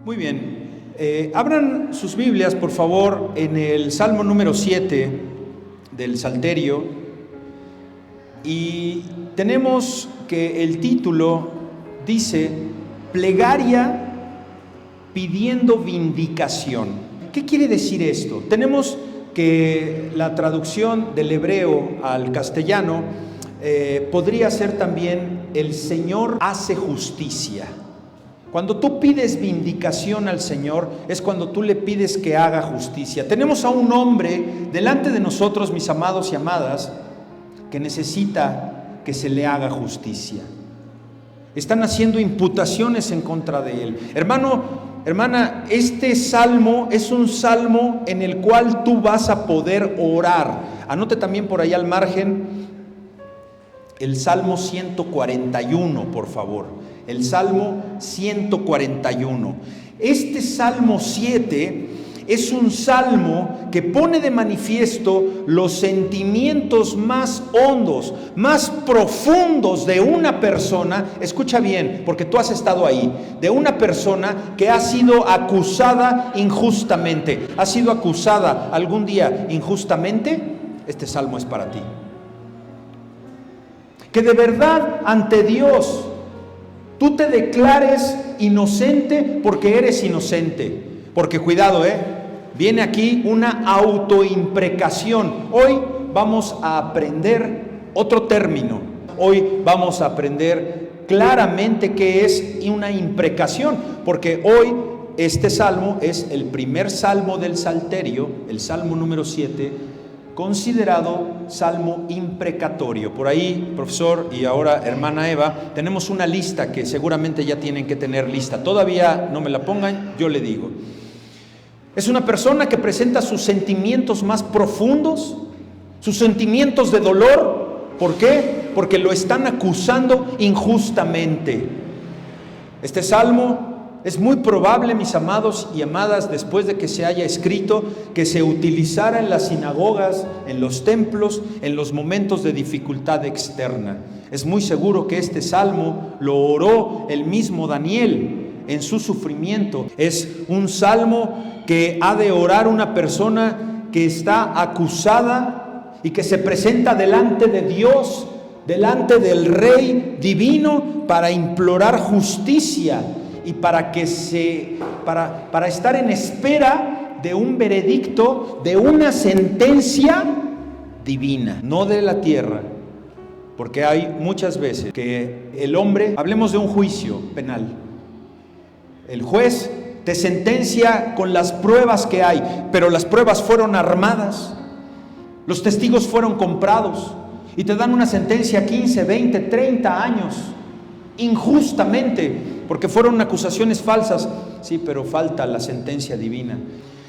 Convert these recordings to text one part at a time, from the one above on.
Muy bien. Abran sus Biblias, por favor, en el Salmo número 7 del Salterio. Y tenemos que el título dice: plegaria pidiendo vindicación. ¿Qué quiere decir esto? Tenemos que la traducción del hebreo al castellano podría ser también: el Señor hace justicia. Cuando tú pides vindicación al Señor, es cuando tú le pides que haga justicia. Tenemos a un hombre delante de nosotros, mis amados y amadas, que necesita que se le haga justicia. Están haciendo imputaciones en contra de él. Hermano, hermana, este salmo es un salmo en el cual tú vas a poder orar. Anote también por ahí al margen el Salmo 141, por favor. El Salmo 141. Este Salmo 7 es un salmo que pone de manifiesto los sentimientos más hondos, más profundos de una persona. Escucha bien, porque tú has estado ahí. De una persona que ha sido acusada injustamente. ¿Ha sido acusada algún día injustamente? Este salmo es para ti. Que de verdad ante Dios tú te declares inocente porque eres inocente. Porque cuidado, viene aquí una autoimprecación. Hoy vamos a aprender otro término. Hoy vamos a aprender claramente qué es una imprecación. Porque hoy este salmo es el primer salmo del Salterio, el Salmo número 7, considerado salmo imprecatorio. Por ahí, profesor, y ahora hermana Eva, tenemos una lista que seguramente ya tienen que tener lista. Todavía no me la pongan, yo le digo. Es una persona que presenta sus sentimientos más profundos, sus sentimientos de dolor. ¿Por qué? Porque lo están acusando injustamente. Este salmo es muy probable, mis amados y amadas, después de que se haya escrito, que se utilizara en las sinagogas, en los templos, en los momentos de dificultad externa. Es muy seguro que este salmo lo oró el mismo Daniel en su sufrimiento. Es un salmo que ha de orar una persona que está acusada y que se presenta delante de Dios, delante del Rey divino, para implorar justicia y para estar en espera de un veredicto, de una sentencia divina, no de la tierra. Porque hay muchas veces que el hombre, hablemos de un juicio penal, el juez te sentencia con las pruebas que hay, pero las pruebas fueron armadas, los testigos fueron comprados y te dan una sentencia 15, 20, 30 años injustamente, porque fueron acusaciones falsas. Sí, pero falta la sentencia divina.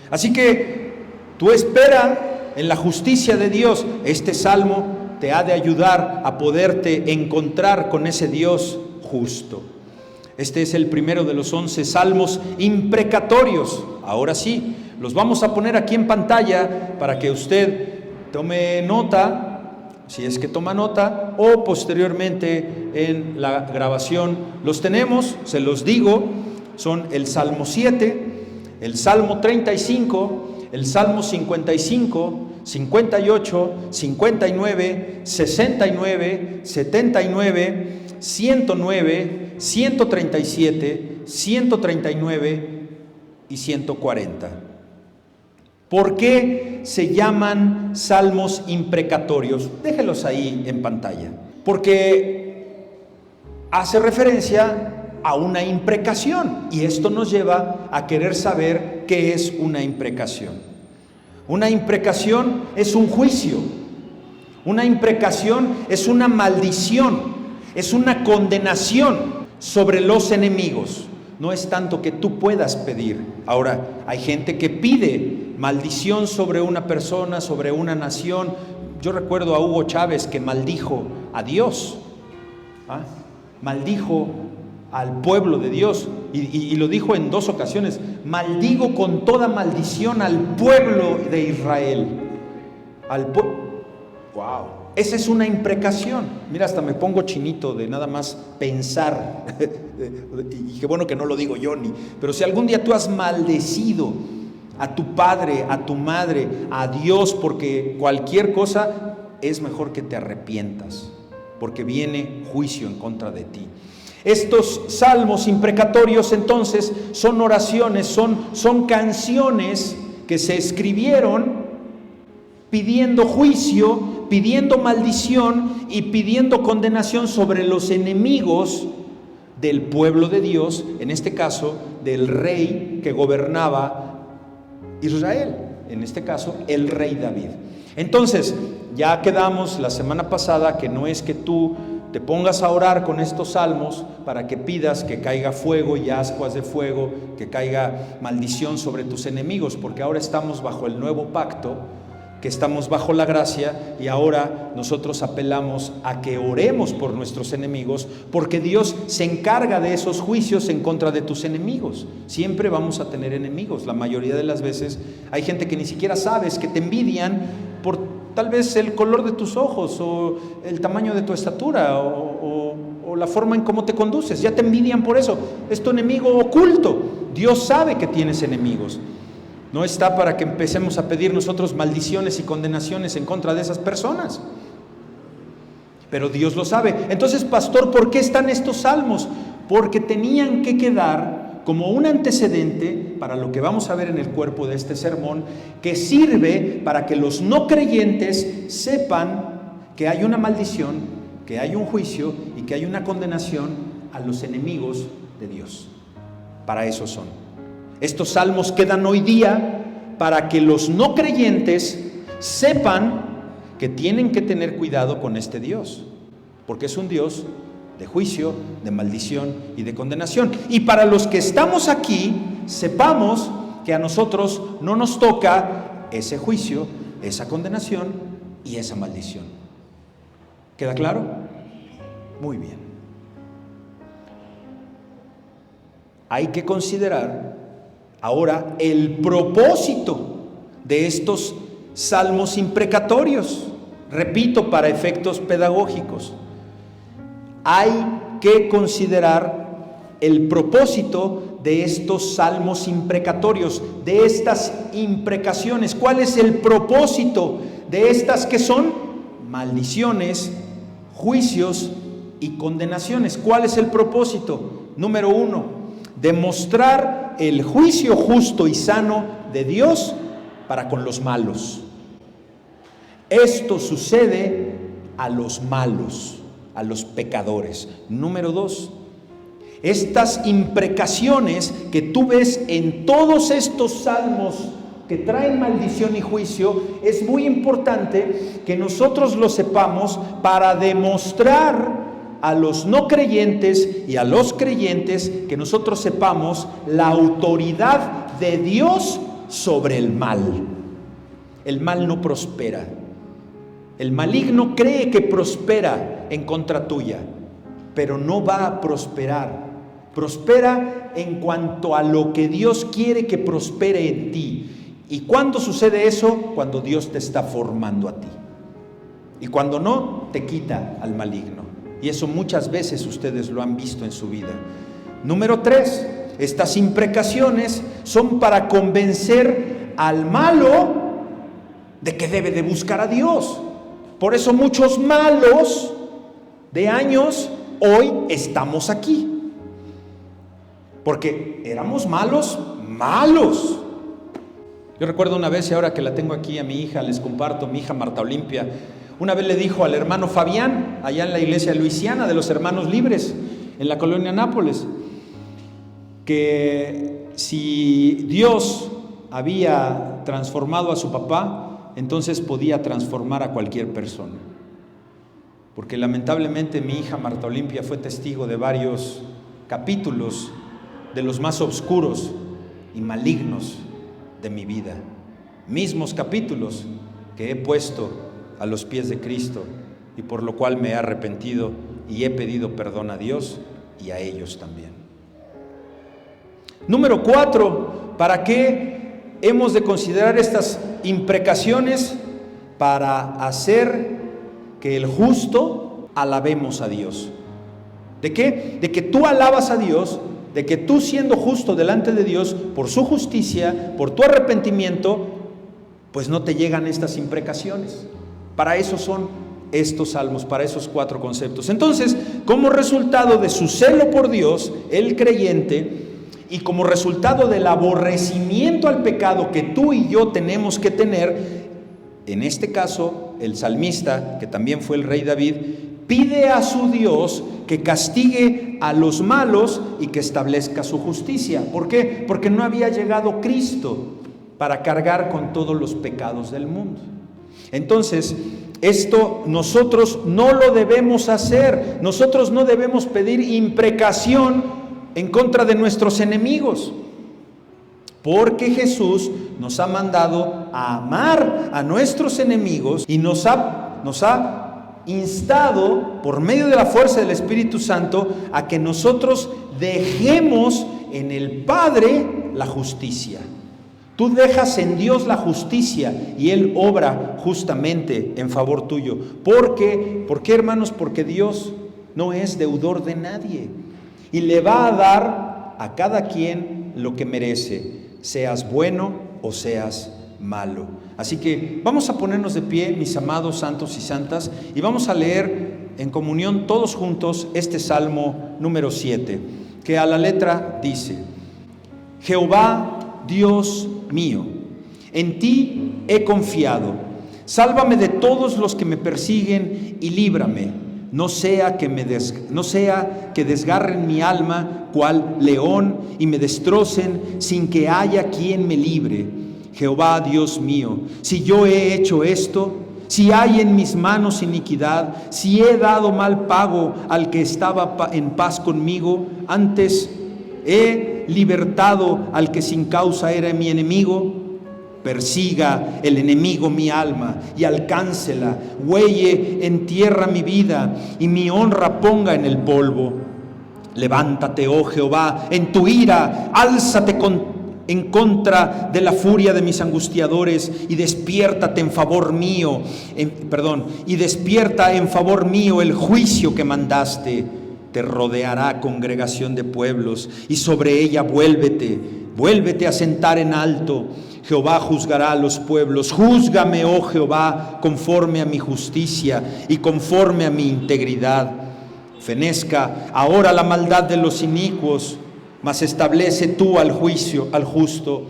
Así que tú espera en la justicia de Dios. Este salmo te ha de ayudar a poderte encontrar con ese Dios justo. Este es el primero de los 11 salmos imprecatorios. Ahora sí, los vamos a poner aquí en pantalla para que usted tome nota, si es que toma nota, o posteriormente en la grabación. Los tenemos, se los digo, son el Salmo 7, el Salmo 35, el Salmo 55, 58, 59, 69, 79, 109, 137, 139 y 140. ¿Por qué se llaman salmos imprecatorios? Déjenlos ahí en pantalla. Porque hace referencia a una imprecación, y esto nos lleva a querer saber qué es una imprecación. Una imprecación es un juicio. Una imprecación es una maldición, es una condenación sobre los enemigos. No es tanto que tú puedas pedir. Ahora, hay gente que pide maldición sobre una persona, sobre una nación. Yo recuerdo a Hugo Chávez que maldijo a Dios, maldijo al pueblo de Dios, y lo dijo en 2 ocasiones: maldigo con toda maldición al pueblo de Israel. Wow. Esa es una imprecación. Mira, hasta me pongo chinito de nada más pensar. Y qué bueno que no lo digo yo pero si algún día tú has maldecido a tu padre, a tu madre, a Dios, porque cualquier cosa, es mejor que te arrepientas, porque viene juicio en contra de ti. Estos salmos imprecatorios entonces son oraciones, son canciones que se escribieron pidiendo juicio, pidiendo maldición y pidiendo condenación sobre los enemigos del pueblo de Dios, en este caso del rey que gobernaba Israel, en este caso el rey David. Entonces, ya quedamos la semana pasada que no es que tú te pongas a orar con estos salmos para que pidas que caiga fuego y ascuas de fuego, que caiga maldición sobre tus enemigos, porque ahora estamos bajo el nuevo pacto, que estamos bajo la gracia, y ahora nosotros apelamos a que oremos por nuestros enemigos, porque Dios se encarga de esos juicios en contra de tus enemigos. Siempre vamos a tener enemigos. La mayoría de las veces hay gente que ni siquiera sabes, que te envidian por tal vez el color de tus ojos o el tamaño de tu estatura o la forma en cómo te conduces. Ya te envidian por eso. Es tu enemigo oculto. Dios sabe que tienes enemigos. No está para que empecemos a pedir nosotros maldiciones y condenaciones en contra de esas personas. Pero Dios lo sabe. Entonces, pastor, ¿por qué están estos salmos? Porque tenían que quedar como un antecedente para lo que vamos a ver en el cuerpo de este sermón, que sirve para que los no creyentes sepan que hay una maldición, que hay un juicio y que hay una condenación a los enemigos de Dios. Para eso son. Estos salmos quedan hoy día para que los no creyentes sepan que tienen que tener cuidado con este Dios, porque es un Dios de juicio, de maldición y de condenación. Y para los que estamos aquí, sepamos que a nosotros no nos toca ese juicio, esa condenación y esa maldición. ¿Queda claro? Muy bien. Hay que considerar ahora el propósito de estos salmos imprecatorios. Repito, para efectos pedagógicos. Hay que considerar el propósito de estos salmos imprecatorios, de estas imprecaciones. ¿Cuál es el propósito de estas que son maldiciones, juicios y condenaciones? ¿Cuál es el propósito? Número 1, demostrar el juicio justo y sano de Dios para con los malos. Esto sucede a los malos, a los pecadores. Número 2, estas imprecaciones que tú ves en todos estos salmos que traen maldición y juicio, es muy importante que nosotros lo sepamos para demostrar a los no creyentes y a los creyentes que nosotros sepamos la autoridad de Dios sobre el mal. El mal no prospera. El maligno cree que prospera en contra tuya, pero no va a prosperar. Prospera en cuanto a lo que Dios quiere que prospere en ti. ¿Y cuándo sucede eso? Cuando Dios te está formando a ti. Y cuando no, te quita al maligno. Y eso muchas veces ustedes lo han visto en su vida. Número 3, estas imprecaciones son para convencer al malo de que debe de buscar a Dios. Por eso muchos malos de años hoy estamos aquí. Porque éramos malos. Yo recuerdo una vez, y ahora que la tengo aquí a mi hija, les comparto, mi hija Marta Olimpia, una vez le dijo al hermano Fabián, allá en la iglesia luisiana de los Hermanos Libres, en la colonia Nápoles, que si Dios había transformado a su papá, entonces podía transformar a cualquier persona. Porque lamentablemente mi hija Marta Olimpia fue testigo de varios capítulos de los más oscuros y malignos de mi vida. Mismos capítulos que he puesto a los pies de Cristo y por lo cual me he arrepentido y he pedido perdón a Dios y a ellos también. Número 4, ¿para qué hemos de considerar estas imprecaciones? Para hacer que el justo alabemos a Dios. ¿De qué? De que tú alabas a Dios, de que tú siendo justo delante de Dios, por su justicia, por tu arrepentimiento, pues no te llegan estas imprecaciones. Para eso son estos salmos, para esos 4 conceptos. Entonces, como resultado de su celo por Dios, el creyente, y como resultado del aborrecimiento al pecado que tú y yo tenemos que tener, en este caso, el salmista, que también fue el rey David, pide a su Dios que castigue a los malos y que establezca su justicia. ¿Por qué? Porque no había llegado Cristo para cargar con todos los pecados del mundo. Entonces, esto nosotros no lo debemos hacer. Nosotros no debemos pedir imprecación en contra de nuestros enemigos, porque Jesús nos ha mandado a amar a nuestros enemigos y nos ha instado por medio de la fuerza del Espíritu Santo a que nosotros dejemos en el Padre la justicia. Tú dejas en Dios la justicia y Él obra justamente en favor tuyo. ¿Por qué? ¿Por qué, hermanos? Porque Dios no es deudor de nadie y le va a dar a cada quien lo que merece, seas bueno o seas malo. Así que vamos a ponernos de pie, mis amados santos y santas, y vamos a leer en comunión todos juntos este Salmo número 7, que a la letra dice: Jehová, Dios mío, en ti he confiado. Sálvame de todos los que me persiguen y líbrame. No sea que desgarren mi alma cual león y me destrocen sin que haya quien me libre. Jehová, Dios mío, si yo he hecho esto, si hay en mis manos iniquidad, si he dado mal pago al que estaba en paz conmigo, antes he libertado al que sin causa era mi enemigo, persiga el enemigo mi alma y alcáncela, huelle en tierra mi vida y mi honra ponga en el polvo. Levántate, oh Jehová, en tu ira, álzate en contra de la furia de mis angustiadores y despiértate en favor mío, y despierta en favor mío el juicio que mandaste. Te rodeará congregación de pueblos y sobre ella vuélvete a sentar en alto. Jehová juzgará a los pueblos. Júzgame, oh Jehová, conforme a mi justicia y conforme a mi integridad. Fenezca ahora la maldad de los inicuos, mas establece tú al justo.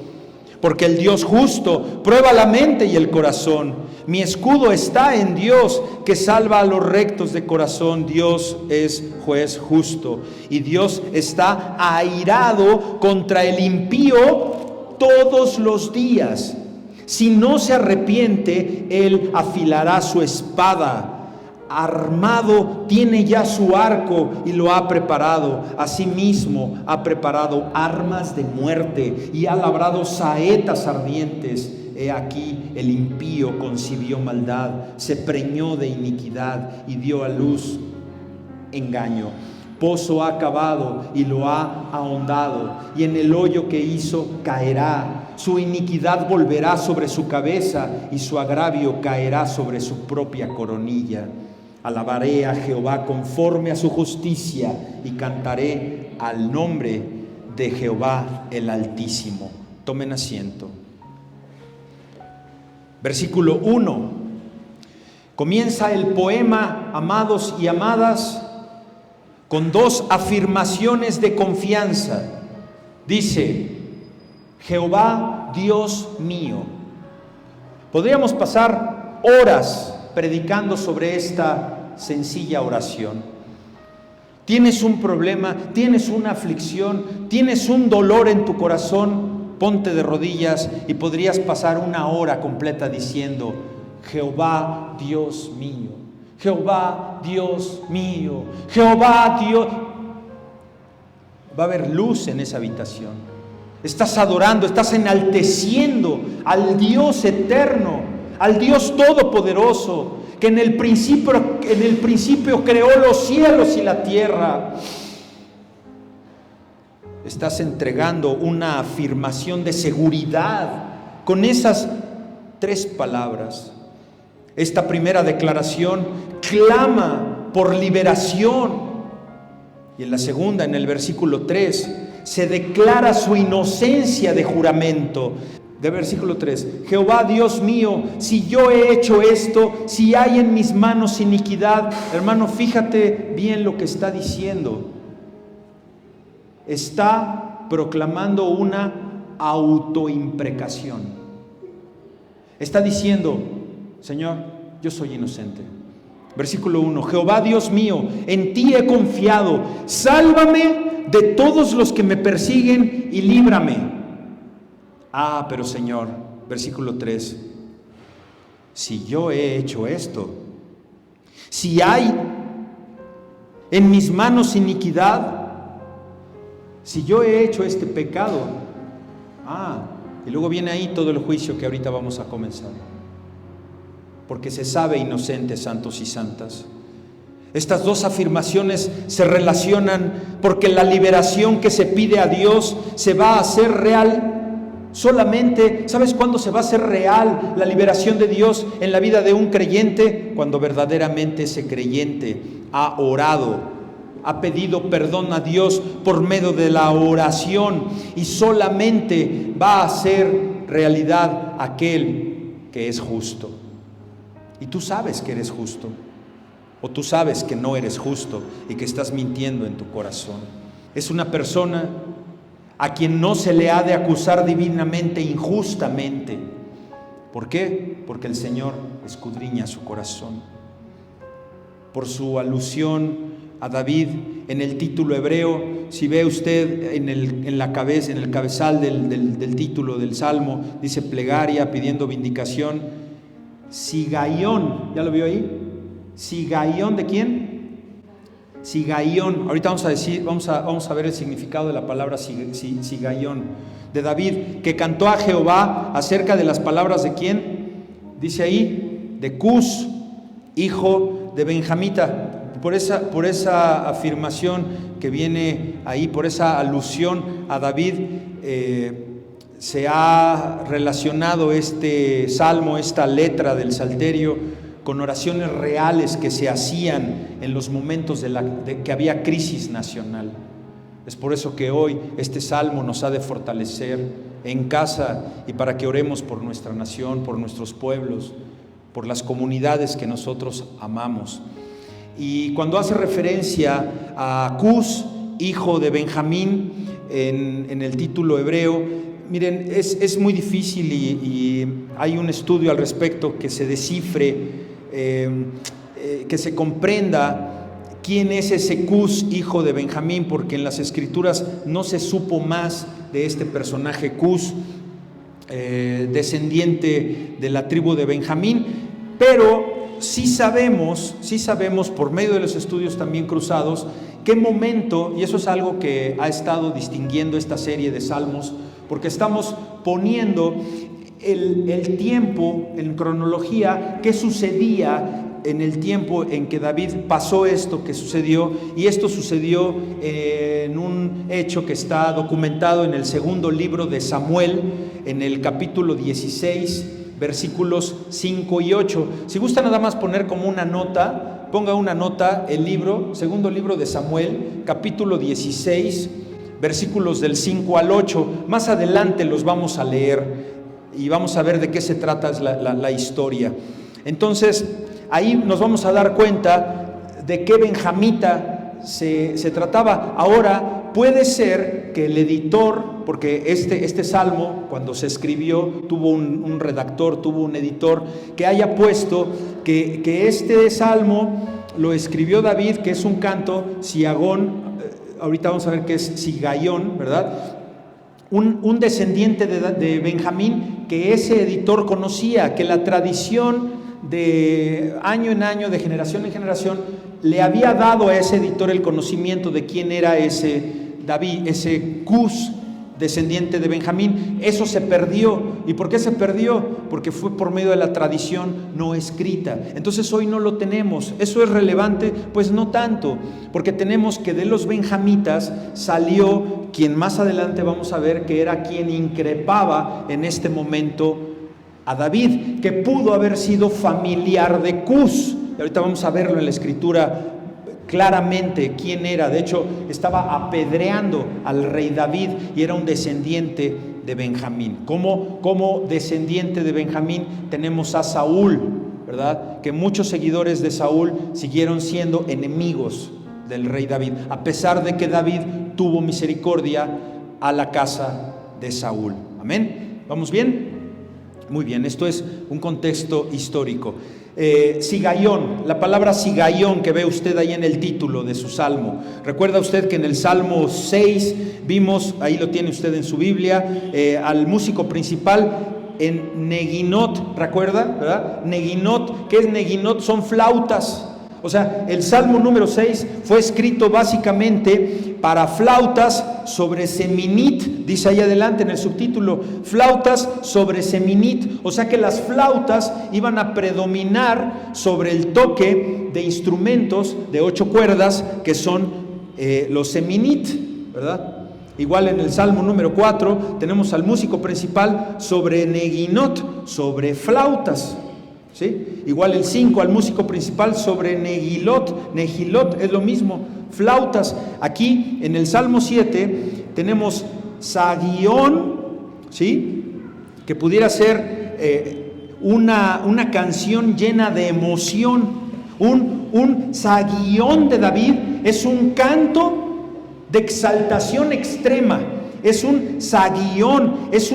Porque el Dios justo prueba la mente y el corazón. Mi escudo está en Dios, que salva a los rectos de corazón. Dios es juez justo, y Dios está airado contra el impío todos los días. Si no se arrepiente, Él afilará su espada. Armado tiene ya su arco y lo ha preparado. Asimismo ha preparado armas de muerte y ha labrado saetas ardientes. He aquí el impío concibió maldad, se preñó de iniquidad y dio a luz engaño. Pozo ha cavado y lo ha ahondado, y en el hoyo que hizo caerá. Su iniquidad volverá sobre su cabeza y su agravio caerá sobre su propia coronilla. Alabaré a Jehová conforme a su justicia y cantaré al nombre de Jehová el Altísimo. Tomen asiento. Versículo 1. Comienza el poema, amados y amadas, con 2 afirmaciones de confianza. Dice: Jehová, Dios mío. Podríamos pasar horas predicando sobre esta sencilla oración. Tienes un problema, tienes una aflicción, tienes un dolor en tu corazón, ponte de rodillas y podrías pasar 1 hora completa diciendo: Jehová, Dios mío, Jehová, Dios mío, Jehová, Dios. Va a haber luz en esa habitación. Estás adorando, estás enalteciendo al Dios eterno, al Dios todopoderoso, que en el principio creó los cielos y la tierra. Estás entregando una afirmación de seguridad con esas 3 palabras. Esta primera declaración clama por liberación. Y en la segunda, en el versículo 3, se declara su inocencia de juramento. De versículo 3, Jehová Dios mío, si yo he hecho esto, si hay en mis manos iniquidad. Hermano, fíjate bien lo que está diciendo. Está proclamando una autoimprecación. Está diciendo: Señor, yo soy inocente. Versículo 1, Jehová Dios mío, en ti he confiado, sálvame de todos los que me persiguen y líbrame. Pero Señor, versículo 3, si yo he hecho esto, si hay en mis manos iniquidad, si yo he hecho este pecado, y luego viene ahí todo el juicio que ahorita vamos a comenzar, porque se sabe inocente, santos y santas. Estas dos afirmaciones se relacionan porque la liberación que se pide a Dios se va a hacer real solamente. ¿Sabes cuándo se va a hacer real la liberación de Dios en la vida de un creyente? Cuando verdaderamente ese creyente ha orado, ha pedido perdón a Dios por medio de la oración, y solamente va a ser realidad aquel que es justo. Y tú sabes que eres justo, o tú sabes que no eres justo y que estás mintiendo en tu corazón. Es una persona a quien no se le ha de acusar divinamente injustamente. ¿Por qué? Porque el Señor escudriña su corazón. Por su alusión a David en el título hebreo, si ve usted en el cabezal del título del Salmo, dice plegaria pidiendo vindicación. Sigaión, ¿ya lo vio ahí? Sigaión, ¿de quién? Sigaión. Ahorita vamos a ver el significado de la palabra sigaión. De David, que cantó a Jehová acerca de las palabras de quién. Dice ahí, de Cus, hijo de Benjamita. Por esa afirmación que viene ahí, por esa alusión a David, se ha relacionado este salmo, esta letra del Salterio, con oraciones reales que se hacían en los momentos de que había crisis nacional. Es por eso que hoy este salmo nos ha de fortalecer en casa, y para que oremos por nuestra nación, por nuestros pueblos, por las comunidades que nosotros amamos. Y cuando hace referencia a Cus, hijo de Benjamín, en el título hebreo, miren, es muy difícil y hay un estudio al respecto que se descifre, que se comprenda quién es ese Cus, hijo de Benjamín, porque en las escrituras no se supo más de este personaje Cus, descendiente de la tribu de Benjamín, pero sí sabemos por medio de los estudios también cruzados qué momento, y eso es algo que ha estado distinguiendo esta serie de salmos, porque estamos poniendo el tiempo en cronología, qué sucedía en el tiempo en que David pasó esto que sucedió, y esto sucedió en un hecho que está documentado en el segundo libro de Samuel, en el capítulo 16, versículos 5 y 8. Si gusta nada más poner como una nota, ponga una nota, el libro, segundo libro de Samuel, capítulo 16, versículos del 5 al 8. Más adelante los vamos a leer y vamos a ver de qué se trata la historia. Entonces, ahí nos vamos a dar cuenta de qué benjamita se trataba. Ahora, puede ser que el editor, porque este salmo, cuando se escribió, tuvo un redactor, tuvo un editor, que haya puesto que este salmo lo escribió David, que es un canto, Siagón, ahorita vamos a ver qué es Sigaión, ¿verdad? Un descendiente de Benjamín, que ese editor conocía, que la tradición de año en año, de generación en generación, le había dado a ese editor el conocimiento de quién era ese David, ese Cus, descendiente de Benjamín. Eso se perdió. ¿Y por qué se perdió? Porque fue por medio de la tradición no escrita. Entonces hoy no lo tenemos. ¿Eso es relevante? Pues no tanto, porque tenemos que de los benjamitas salió quien más adelante vamos a ver que era quien increpaba en este momento a David, que pudo haber sido familiar de Cus. Y ahorita vamos a verlo en la escritura claramente quién era. De hecho, estaba apedreando al rey David y era un descendiente de Benjamín. Como descendiente de Benjamín tenemos a Saúl, ¿verdad? Que muchos seguidores de Saúl siguieron siendo enemigos del rey David, a pesar de que David tuvo misericordia a la casa de Saúl. Amén. ¿Vamos bien? Muy bien, esto es un contexto histórico. Sigaión, la palabra Sigaión que ve usted ahí en el título de su salmo. Recuerda usted que en el Salmo 6 vimos, ahí lo tiene usted en su Biblia, al músico principal en Neguinot, ¿recuerda? ¿Verdad? Neguinot, ¿qué es Neguinot? Son flautas. O sea, el Salmo número 6 fue escrito básicamente para flautas sobre seminit, dice ahí adelante en el subtítulo, flautas sobre seminit. O sea que las flautas iban a predominar sobre el toque de instrumentos de 8 cuerdas que son los seminit, ¿verdad? Igual en el Salmo número 4 tenemos al músico principal sobre Neguinot, sobre flautas. ¿Sí? Igual el 5 al músico principal sobre Negilot es lo mismo, flautas. Aquí en el Salmo 7 tenemos Sagión, ¿sí? Que pudiera ser una canción llena de emoción. Un Sagión de David es un canto de exaltación extrema, es un Sagión, es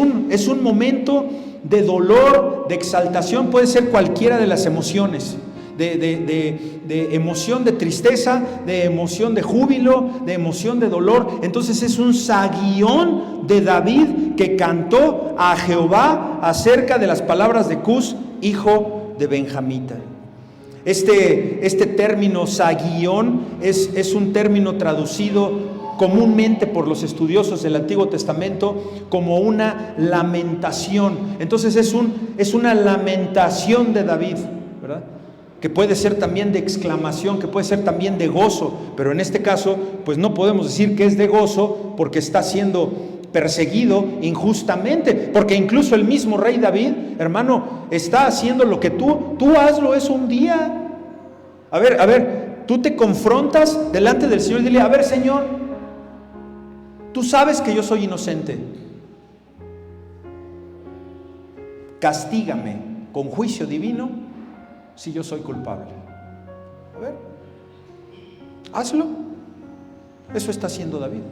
un momento de dolor, de exaltación. Puede ser cualquiera de las emociones, de emoción de tristeza, de emoción de júbilo, de emoción de dolor. Entonces es un Sagión de David que cantó a Jehová acerca de las palabras de Cus, hijo de Benjamita. Este término Sagión es un término traducido comúnmente por los estudiosos del Antiguo Testamento como una lamentación. Entonces es una lamentación de David, ¿verdad? Que puede ser también de exclamación, que puede ser también de gozo, pero en este caso pues no podemos decir que es de gozo porque está siendo perseguido injustamente, porque incluso el mismo rey David, hermano, está haciendo lo que tú hazlo eso un día. A ver, tú te confrontas delante del Señor y dile, a ver, Señor, tú sabes que yo soy inocente. Castígame con juicio divino si yo soy culpable. A ver, hazlo. Eso está haciendo David.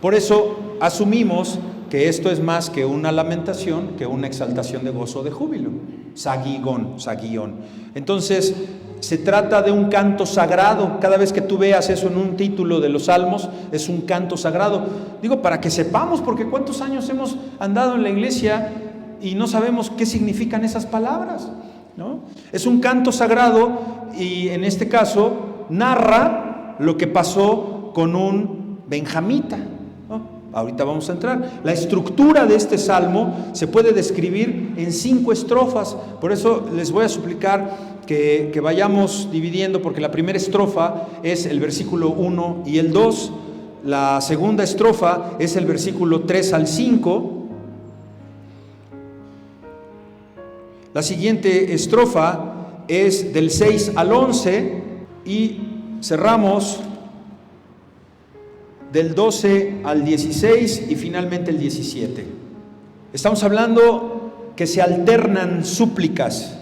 Por eso asumimos que esto es más que una lamentación, que una exaltación de gozo, de júbilo. Sagión. Entonces, se trata de un canto sagrado. Cada vez que tú veas eso en un título de los Salmos, es un canto sagrado. Digo, para que sepamos, porque cuántos años hemos andado en la iglesia y no sabemos qué significan esas palabras, ¿no? Es un canto sagrado y en este caso narra lo que pasó con un benjamita, ¿no? Ahorita vamos a entrar. La estructura de este salmo se puede describir en 5 estrofas. Por eso les voy a suplicar que vayamos dividiendo, porque la primera estrofa es el versículo 1 y el 2, la segunda estrofa es el versículo 3 al 5, la siguiente estrofa es del 6 al 11 y cerramos del 12 al 16 y finalmente el 17. Estamos hablando que se alternan súplicas.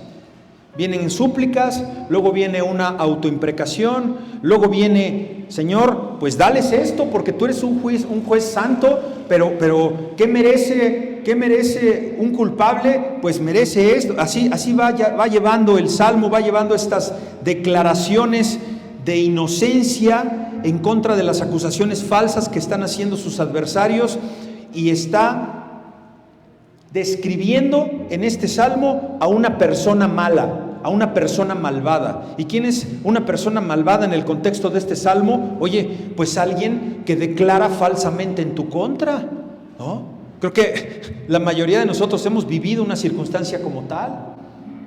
Vienen súplicas, luego viene una autoimprecación, luego viene, Señor, pues dales esto porque tú eres un juez santo, pero ¿qué merece un culpable? Pues merece esto. Así va llevando el salmo, va llevando estas declaraciones de inocencia en contra de las acusaciones falsas que están haciendo sus adversarios, y está describiendo en este salmo a una persona mala, a una persona malvada. ¿Y quién es una persona malvada en el contexto de este salmo? Oye, pues alguien que declara falsamente en tu contra, ¿no? Creo que la mayoría de nosotros hemos vivido una circunstancia como tal,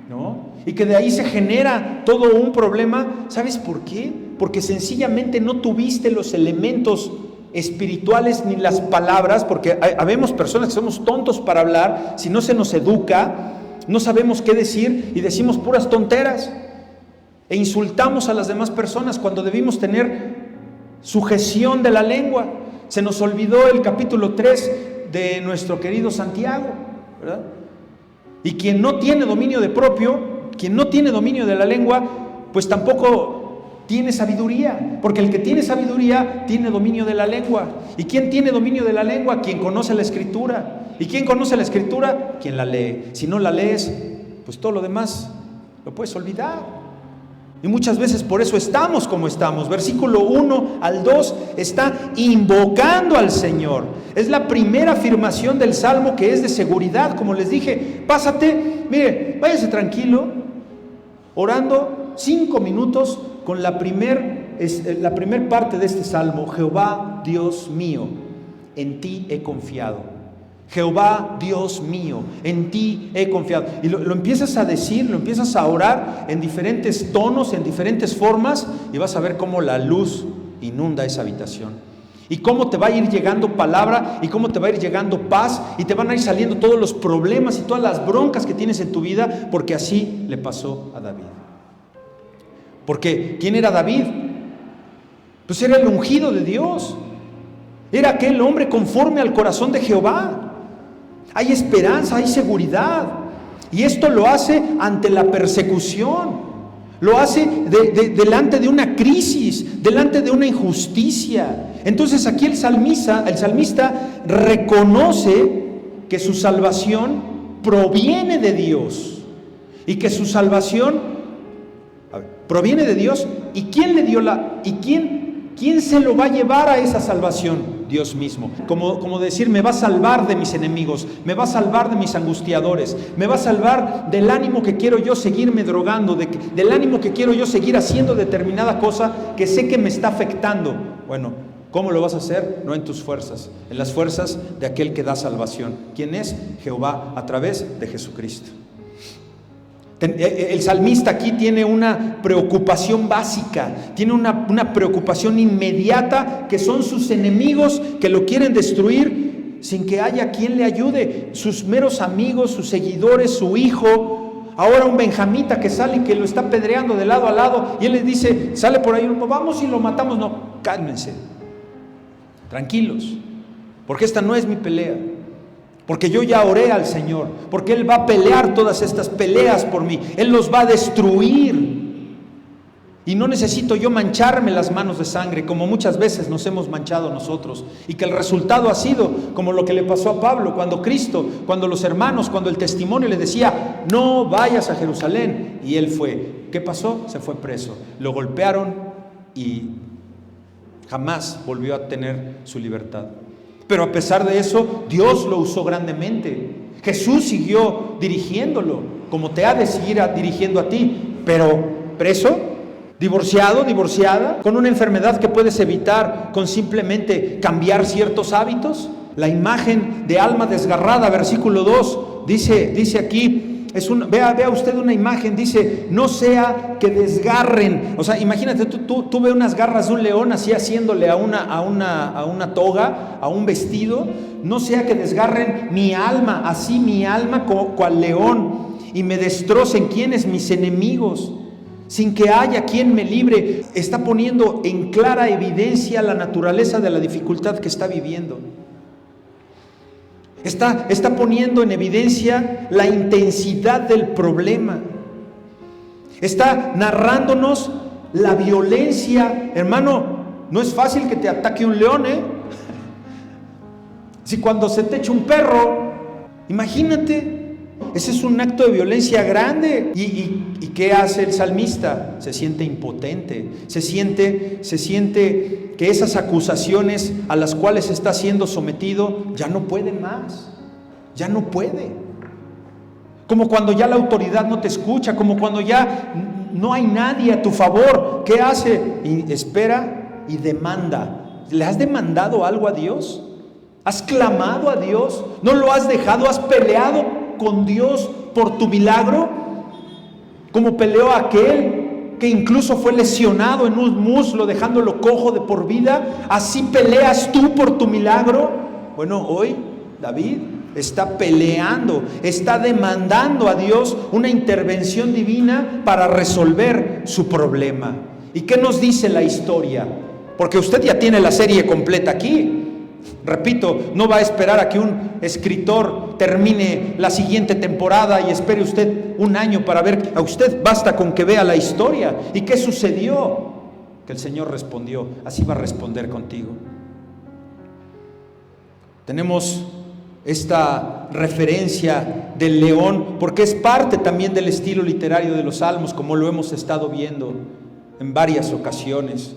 ¿no? Y que de ahí se genera todo un problema. ¿Sabes por qué? Porque sencillamente no tuviste los elementos espirituales ni las palabras, porque habemos personas que somos tontos para hablar, si no se nos educa, no sabemos qué decir y decimos puras tonteras e insultamos a las demás personas cuando debimos tener sujeción de la lengua. Se nos olvidó el capítulo 3 de nuestro querido Santiago, ¿verdad? Y quien no tiene dominio de propio, quien no tiene dominio de la lengua, pues tampoco tiene sabiduría, porque el que tiene sabiduría tiene dominio de la lengua. ¿Y quién tiene dominio de la lengua? Quien conoce la Escritura. ¿Y quién conoce la Escritura? Quien la lee. Si no la lees, pues todo lo demás lo puedes olvidar. Y muchas veces por eso estamos como estamos. Versículo 1 al 2 está invocando al Señor. Es la primera afirmación del Salmo que es de seguridad. Como les dije, pásate, mire, váyase tranquilo, orando 5 minutos con la primer parte de este Salmo. Jehová, Dios mío, en ti he confiado. Jehová, Dios mío, en ti he confiado. Y lo empiezas a decir, lo empiezas a orar en diferentes tonos, en diferentes formas, y vas a ver cómo la luz inunda esa habitación. Y cómo te va a ir llegando palabra, y cómo te va a ir llegando paz, y te van a ir saliendo todos los problemas y todas las broncas que tienes en tu vida, porque así le pasó a David. Porque ¿quién era David? Pues era el ungido de Dios. Era aquel hombre conforme al corazón de Jehová. Hay esperanza, hay seguridad. Y esto lo hace ante la persecución. Lo hace delante de una crisis, delante de una injusticia. Entonces aquí el salmista reconoce que su salvación proviene de Dios. Y que su salvación proviene de Dios. ¿Y quién le dio quién se lo va a llevar a esa salvación? Dios mismo. Como decir, me va a salvar de mis enemigos, me va a salvar de mis angustiadores, me va a salvar del ánimo que quiero yo seguirme drogando, del ánimo que quiero yo seguir haciendo determinada cosa que sé que me está afectando. Bueno, ¿cómo lo vas a hacer? No en tus fuerzas, en las fuerzas de aquel que da salvación. ¿Quién es? Jehová, a través de Jesucristo. El salmista aquí tiene una preocupación básica, tiene una preocupación inmediata, que son sus enemigos que lo quieren destruir sin que haya quien le ayude, sus meros amigos, sus seguidores, su hijo, ahora un benjamita que sale y que lo está apedreando de lado a lado, y él les dice, sale por ahí, vamos y lo matamos. No, cálmense, tranquilos, porque esta no es mi pelea. Porque yo ya oré al Señor, porque Él va a pelear todas estas peleas por mí, Él los va a destruir. Y no necesito yo mancharme las manos de sangre, como muchas veces nos hemos manchado nosotros. Y que el resultado ha sido como lo que le pasó a Pablo, cuando los hermanos, cuando el testimonio le decía, no vayas a Jerusalén. Y él fue. ¿Qué pasó? Se fue preso. Lo golpearon y jamás volvió a tener su libertad. Pero a pesar de eso, Dios lo usó grandemente. Jesús siguió dirigiéndolo, como te ha de seguir dirigiendo a ti. Pero preso, divorciado, divorciada, con una enfermedad que puedes evitar con simplemente cambiar ciertos hábitos. La imagen de alma desgarrada, versículo 2, dice aquí, vea usted una imagen, dice, no sea que desgarren. O sea, imagínate, tú ves unas garras de un león así haciéndole a una toga, a un vestido. No sea que desgarren mi alma, así mi alma cual león, y me destrocen. ¿Quiénes? Mis enemigos, sin que haya quien me libre. Está poniendo en clara evidencia la naturaleza de la dificultad que está viviendo. Está poniendo en evidencia la intensidad del problema. Está narrándonos la violencia. Hermano, no es fácil que te ataque un león, Si cuando se te echa un perro, imagínate. Ese es un acto de violencia grande. ¿Y qué hace el salmista? Se siente impotente, se siente que esas acusaciones a las cuales está siendo sometido ya no puede más, ya no puede. Como cuando ya la autoridad no te escucha, como cuando ya no hay nadie a tu favor. ¿Qué hace? Y espera y demanda. ¿Le has demandado algo a Dios? ¿Has clamado a Dios? ¿No lo has dejado? ¿Has peleado con Dios por tu milagro? Como peleó aquel que incluso fue lesionado en un muslo, dejándolo cojo de por vida, ¿así peleas tú por tu milagro? Bueno, hoy David está peleando, está demandando a Dios una intervención divina para resolver su problema. ¿Y qué nos dice la historia? Porque usted ya tiene la serie completa aquí. Repito, no va a esperar a que un escritor termine la siguiente temporada y espere usted un año para ver. A usted basta con que vea la historia. ¿Y qué sucedió? Que el Señor respondió. Así va a responder contigo. Tenemos esta referencia del león porque es parte también del estilo literario de los Salmos, como lo hemos estado viendo en varias ocasiones.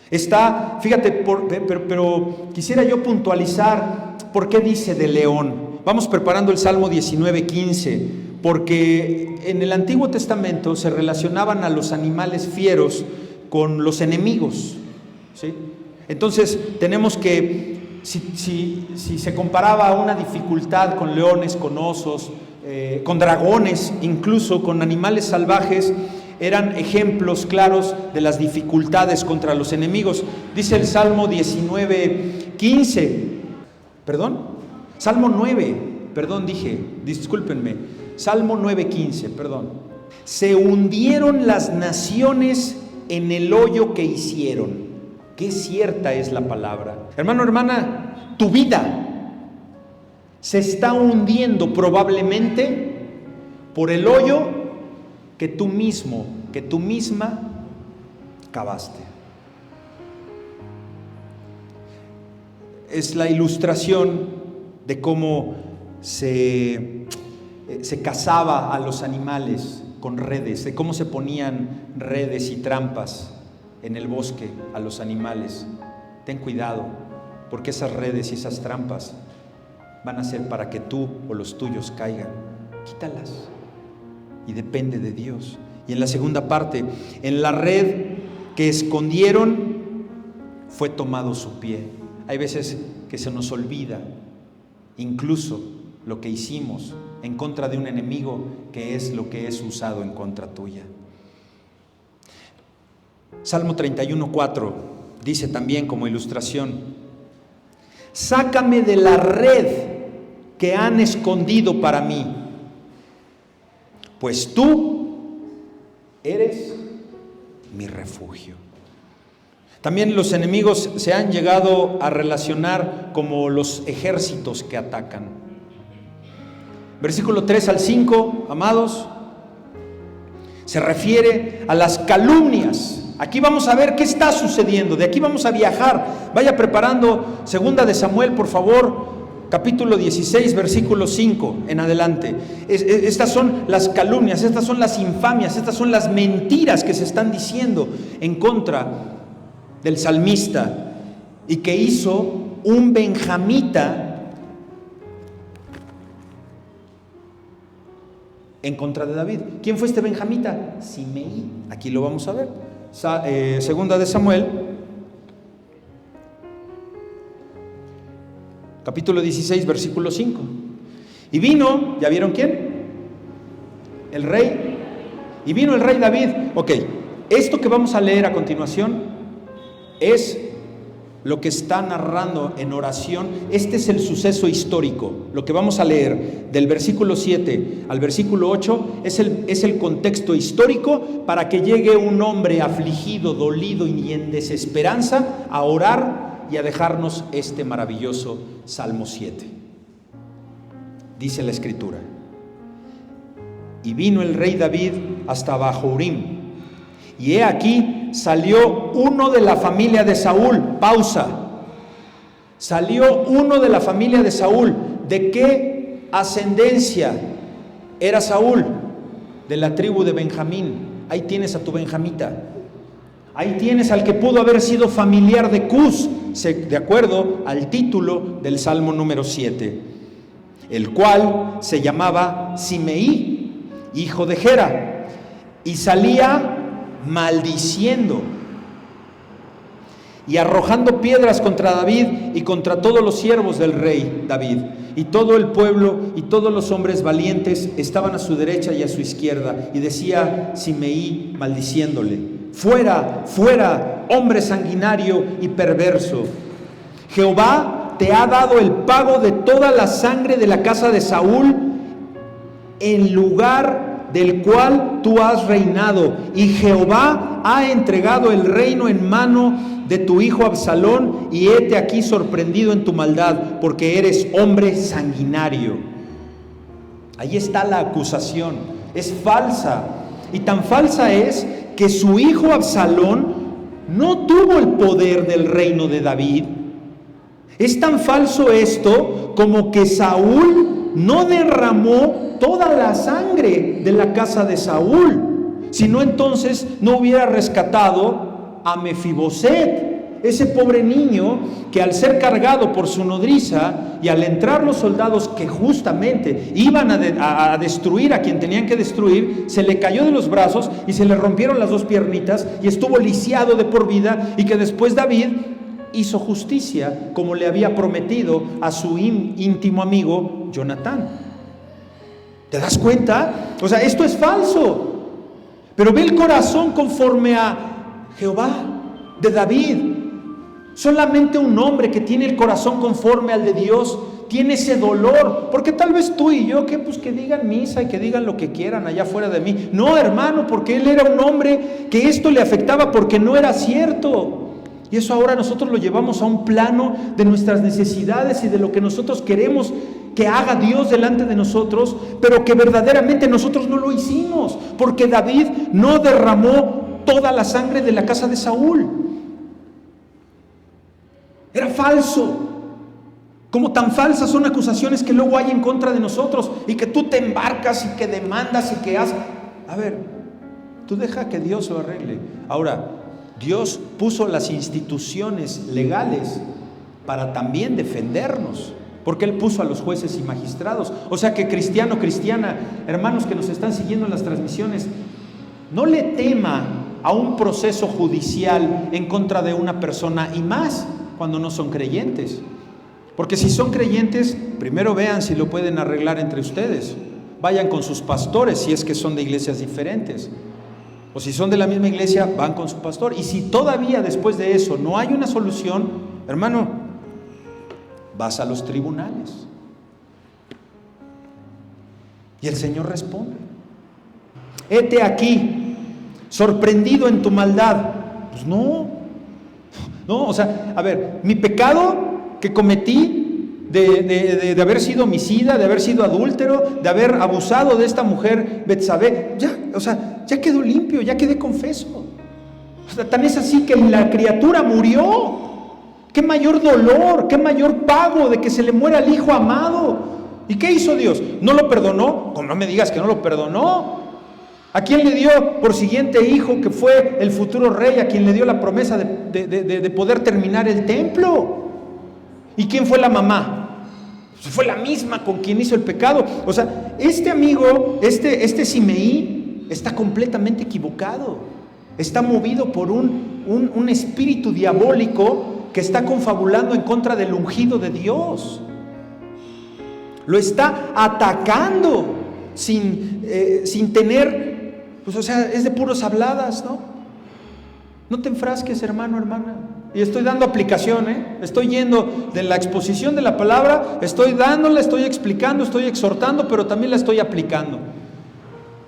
Está, fíjate, pero quisiera yo puntualizar por qué dice de león. Vamos preparando el Salmo 19:15, porque en el Antiguo Testamento se relacionaban a los animales fieros con los enemigos, ¿sí? Entonces tenemos que, si se comparaba una dificultad con leones, con osos, con dragones, incluso con animales salvajes, eran ejemplos claros de las dificultades contra los enemigos. Dice el Salmo 19:15, Salmo 9, discúlpenme, Salmo 9:15, se hundieron las naciones en el hoyo que hicieron. Qué cierta es la palabra. Hermano, hermana, tu vida se está hundiendo probablemente por el hoyo que tú misma cavaste. Es la ilustración de cómo se cazaba a los animales con redes, de cómo se ponían redes y trampas en el bosque a los animales. Ten cuidado, porque esas redes y esas trampas van a ser para que tú o los tuyos caigan. Quítalas. Y depende de Dios. Y en la segunda parte, en la red que escondieron fue tomado su pie. Hay veces que se nos olvida incluso lo que hicimos en contra de un enemigo, que es lo que es usado en contra tuya. Salmo 31:4 dice también como ilustración: sácame de la red que han escondido para mí, pues tú eres mi refugio. También los enemigos se han llegado a relacionar como los ejércitos que atacan. Versículo 3 al 5, amados, se refiere a las calumnias. Aquí vamos a ver qué está sucediendo, de aquí vamos a viajar. Vaya preparando Segunda de Samuel, por favor, capítulo 16, versículo 5 en adelante. Estas son las calumnias, estas son las infamias, estas son las mentiras que se están diciendo en contra del salmista, y que hizo un benjamita en contra de David. ¿Quién fue este benjamita? Simeí. Aquí lo vamos a ver. Segunda de Samuel, capítulo 16, versículo 5. Y vino, ¿ya vieron quién? El rey. Y vino el rey David. Ok, esto que vamos a leer a continuación es lo que está narrando en oración. Este es el suceso histórico. Lo que vamos a leer del versículo 7 al versículo 8 es el contexto histórico para que llegue un hombre afligido, dolido y en desesperanza a orar y a dejarnos este maravilloso Salmo 7. Dice la Escritura: y vino el rey David hasta Bahurim, y he aquí salió uno de la familia de Saúl. Pausa. Salió uno de la familia de Saúl. ¿De qué ascendencia era Saúl? De la tribu de Benjamín. Ahí tienes a tu benjamita. Ahí tienes al que pudo haber sido familiar de Cus, de acuerdo al título del Salmo número 7, el cual se llamaba Simeí, hijo de Gera, y salía maldiciendo. y arrojando piedras contra David y contra todos los siervos del rey David. Y todo el pueblo y todos los hombres valientes estaban a su derecha y a su izquierda. Y decía Simeí maldiciéndole: fuera, fuera, hombre sanguinario y perverso. Jehová te ha dado el pago de toda la sangre de la casa de Saúl, en lugar del cual tú has reinado. Y Jehová ha entregado el reino en mano de tu hijo Absalón, y hete aquí sorprendido en tu maldad, porque eres hombre sanguinario. Ahí está la acusación. Es falsa, y tan falsa es que su hijo Absalón no tuvo el poder del reino de David. Es tan falso esto como que Saúl no derramó toda la sangre de la casa de Saúl, sino entonces no hubiera rescatado a Mefiboset, ese pobre niño que al ser cargado por su nodriza y al entrar los soldados que justamente iban a destruir a quien tenían que destruir, se le cayó de los brazos y se le rompieron las dos piernitas y estuvo lisiado de por vida, y que después David hizo justicia como le había prometido a su íntimo amigo Jonatán. ¿Te das cuenta? O sea, esto es falso, pero ve el corazón conforme a Jehová de David. Solamente un hombre que tiene el corazón conforme al de Dios tiene ese dolor, porque tal vez tú y yo, pues que digan misa y que digan lo que quieran allá fuera de mí. No, hermano, porque él era un hombre que esto le afectaba porque no era cierto. Y eso ahora nosotros lo llevamos a un plano de nuestras necesidades y de lo que nosotros queremos que haga Dios delante de nosotros, pero que verdaderamente nosotros no lo hicimos, porque David no derramó toda la sangre de la casa de Saúl. Era falso. Como tan falsas son acusaciones que luego hay en contra de nosotros, y que tú te embarcas y que demandas y que haces. A ver, tú deja que Dios lo arregle. Ahora, Dios puso las instituciones legales para también defendernos, porque Él puso a los jueces y magistrados. O sea que cristiano, cristiana, hermanos que nos están siguiendo en las transmisiones, no le tema a un proceso judicial en contra de una persona, y más cuando no son creyentes. Porque si son creyentes, primero vean si lo pueden arreglar entre ustedes. Vayan con sus pastores si es que son de iglesias diferentes. O si son de la misma iglesia, van con su pastor. Y si todavía después de eso no hay una solución, hermano, vas a los tribunales. Y el Señor responde: hete aquí, sorprendido en tu maldad. Pues no, o sea, a ver, mi pecado que cometí de haber sido homicida, de haber sido adúltero, de haber abusado de esta mujer Betsabé, ya quedó limpio, ya quedé confeso. O sea, tan es así que la criatura murió. Qué mayor dolor, qué mayor pago de que se le muera el hijo amado. ¿Y qué hizo Dios? ¿No lo perdonó? Como no me digas que no lo perdonó. ¿A quién le dio por siguiente hijo que fue el futuro rey, a quien le dio la promesa de poder terminar el templo? ¿Y quién fue la mamá? Pues fue la misma con quien hizo el pecado. O sea, este amigo, este Simeí, está completamente equivocado. Está movido por un espíritu diabólico que está confabulando en contra del ungido de Dios. Lo está atacando sin tener, pues o sea, es de puros habladas, ¿no? No te enfrasques, hermano, hermana. Y estoy dando aplicación, estoy yendo de la exposición de la palabra, estoy dándola, estoy explicando, estoy exhortando, pero también la estoy aplicando.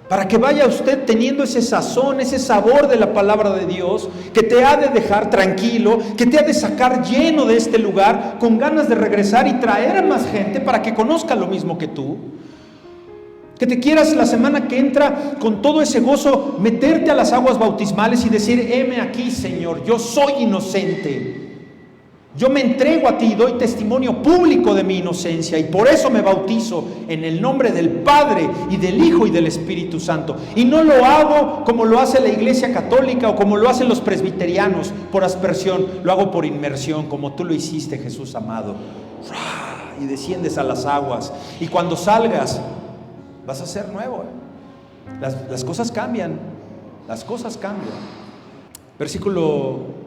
Para que vaya usted teniendo ese sazón, ese sabor de la palabra de Dios, que te ha de dejar tranquilo, que te ha de sacar lleno de este lugar, con ganas de regresar y traer a más gente para que conozca lo mismo que tú. Que te quieras la semana que entra con todo ese gozo meterte a las aguas bautismales y decir: heme aquí, Señor, yo soy inocente. Yo me entrego a ti, doy testimonio público de mi inocencia, y por eso me bautizo en el nombre del Padre y del Hijo y del Espíritu Santo. Y no lo hago como lo hace la Iglesia Católica o como lo hacen los presbiterianos por aspersión, lo hago por inmersión, como tú lo hiciste, Jesús amado. Y desciendes a las aguas, y cuando salgas vas a ser nuevo. Las cosas cambian. Las cosas cambian. Versículo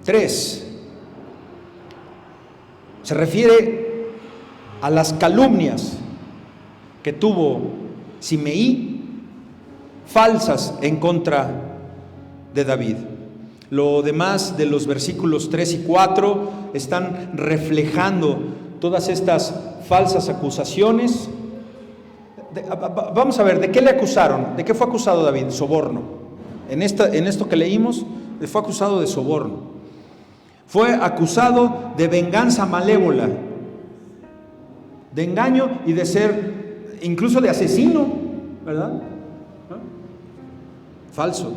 3 se refiere a las calumnias que tuvo Simeí, falsas en contra de David. Lo demás de los versículos 3 y 4 están reflejando todas estas falsas acusaciones. Vamos a ver, ¿de qué le acusaron? ¿De qué fue acusado David? Soborno. En esto que leímos, fue acusado de soborno. Fue acusado de venganza malévola, de engaño y de ser, incluso de asesino, ¿verdad? Falso.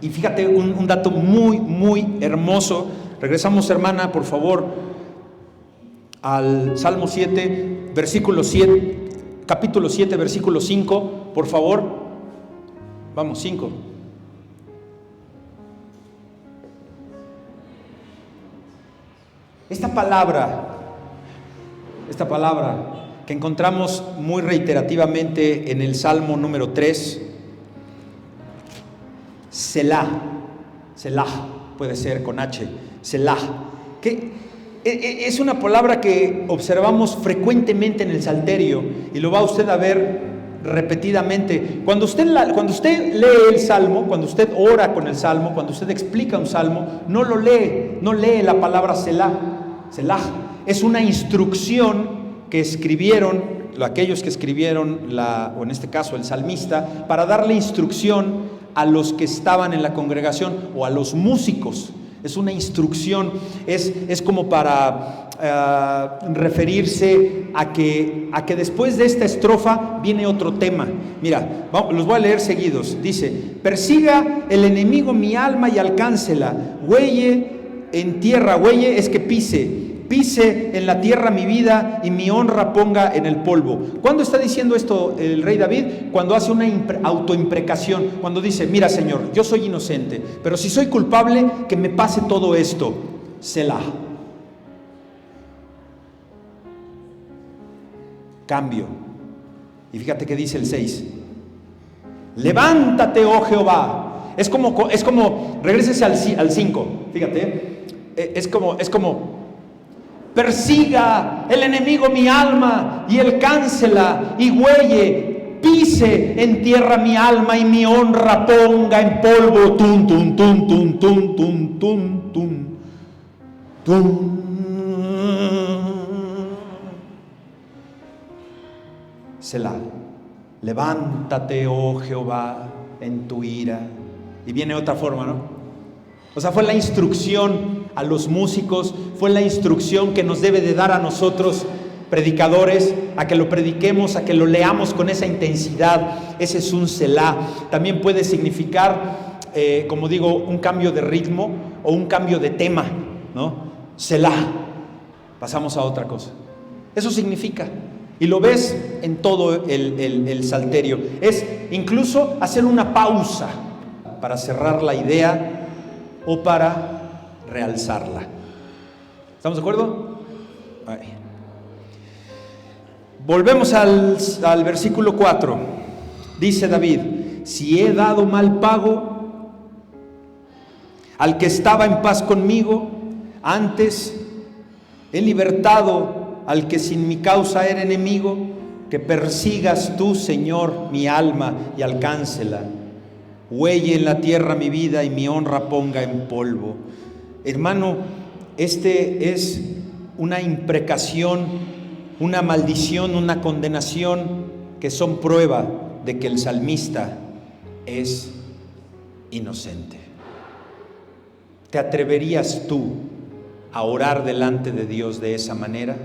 Y fíjate un dato muy, muy hermoso. Regresamos, hermana, por favor, al Salmo 7, versículo 7. Capítulo 7, versículo 5, por favor. Vamos, 5. Esta palabra que encontramos muy reiterativamente en el Salmo número 3, Selah, puede ser con H, Selah, que es una palabra que observamos frecuentemente en el Salterio y lo va usted a ver repetidamente. Cuando usted lee el Salmo, cuando usted ora con el Salmo, cuando usted explica un Salmo, no lee la palabra Selah. Es una instrucción que escribieron aquellos que escribieron, o en este caso el salmista, para darle instrucción a los que estaban en la congregación o a los músicos. Es una instrucción, es como para referirse a que después de esta estrofa viene otro tema. Mira, los voy a leer seguidos. Dice: persiga el enemigo mi alma y alcáncela, huelle en tierra, huelle es que pise en la tierra mi vida y mi honra ponga en el polvo. ¿Cuándo está diciendo esto el rey David? Cuando hace una autoimprecación, cuando dice: mira, Señor, yo soy inocente, pero si soy culpable, que me pase todo esto. Selah. Cambio. Y fíjate que dice el 6: levántate, oh Jehová. Es como regrésese al 5, fíjate, es como persiga el enemigo mi alma y alcáncela y huelle, pise en tierra mi alma y mi honra ponga en polvo. Tum, tum, tum, tum, tum, tum, tum, tum, tum. Selah. Levántate, oh Jehová, en tu ira. Y viene otra forma, ¿no? O sea, fue la instrucción a los músicos, fue la instrucción que nos debe de dar a nosotros, predicadores, a que lo prediquemos, a que lo leamos con esa intensidad. Ese es un Selah. También puede significar, como digo, un cambio de ritmo o un cambio de tema, ¿no? Selah. Pasamos a otra cosa. Eso significa. Y lo ves en todo el salterio. Es incluso hacer una pausa para cerrar la idea o para realzarla. ¿Estamos de acuerdo? Ahí. Volvemos al versículo 4. Dice David: si he dado mal pago al que estaba en paz conmigo, antes he libertado al que sin mi causa era enemigo, que persigas tú, Señor, mi alma y alcáncela. Huelle en la tierra mi vida y mi honra ponga en polvo. Hermano, este es una imprecación, una maldición, una condenación que son prueba de que el salmista es inocente. ¿Te atreverías tú a orar delante de Dios de esa manera?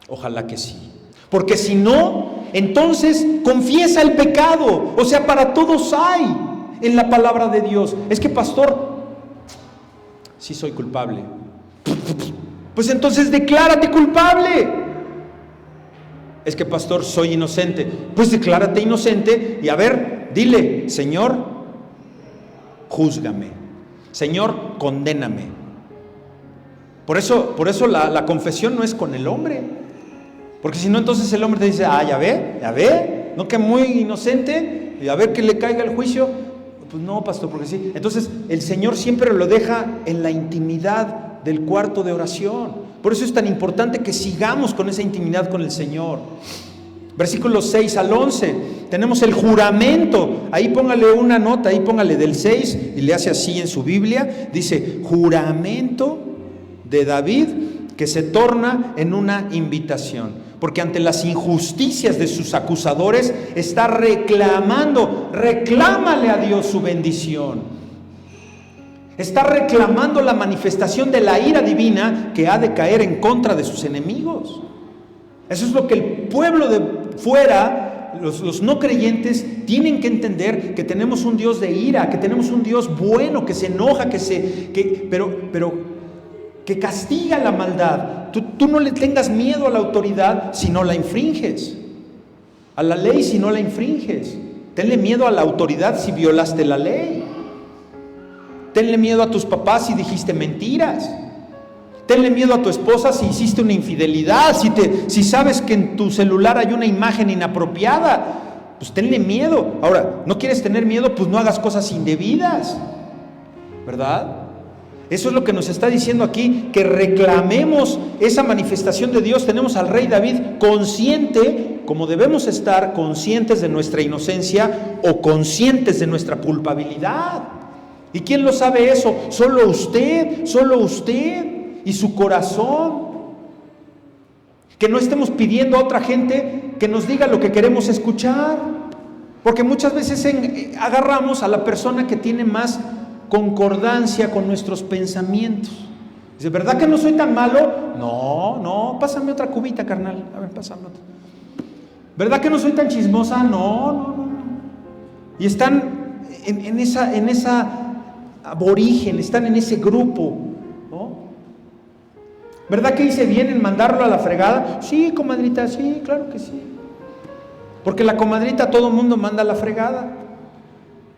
Ojalá que sí. Porque si no, entonces confiesa el pecado. O sea, para todos hay en la palabra de Dios. Es que, pastor, sí soy culpable. Pues entonces declárate culpable. Es que, pastor, soy inocente. Pues declárate inocente y a ver, dile: Señor, júzgame. Señor, condéname. Por eso la confesión no es con el hombre. Porque si no, entonces el hombre te dice: ya ve, no, que muy inocente, y a ver que le caiga el juicio. Pues no, pastor, porque sí. Entonces el Señor siempre lo deja en la intimidad del cuarto de oración. Por eso es tan importante que sigamos con esa intimidad con el Señor. Versículos 6 al 11, tenemos el juramento. Ahí póngale una nota, ahí póngale del 6 y le hace así en su Biblia. Dice, juramento de David que se torna en una invitación. Porque ante las injusticias de sus acusadores está reclámale a Dios su bendición. Está reclamando la manifestación de la ira divina que ha de caer en contra de sus enemigos. Eso es lo que el pueblo de fuera, los no creyentes, tienen que entender, que tenemos un Dios de ira, que tenemos un Dios bueno, que se enoja, pero que castiga la maldad. Tú no le tengas miedo a la autoridad si no la infringes, a la ley si no la infringes. Tenle miedo a la autoridad si violaste la ley. Tenle miedo a tus papás si dijiste mentiras. Tenle miedo a tu esposa si hiciste una infidelidad, si sabes que en tu celular hay una imagen inapropiada, pues tenle miedo. Ahora, ¿no quieres tener miedo? Pues no hagas cosas indebidas, ¿verdad? Eso es lo que nos está diciendo aquí, que reclamemos esa manifestación de Dios. Tenemos al rey David consciente, como debemos estar conscientes de nuestra inocencia o conscientes de nuestra culpabilidad. ¿Y quién lo sabe eso? Solo usted y su corazón. Que no estemos pidiendo a otra gente que nos diga lo que queremos escuchar, porque muchas veces agarramos a la persona que tiene más concordancia con nuestros pensamientos. Dice, ¿verdad que no soy tan malo? No, pásame otra cubita, carnal. A ver, pásame otra. ¿Verdad que no soy tan chismosa? No. Y están en esa aborigen, están en ese grupo, ¿no? ¿Verdad que hice bien en mandarlo a la fregada? Sí, comadrita, sí, claro que sí. Porque la comadrita todo el mundo manda a la fregada.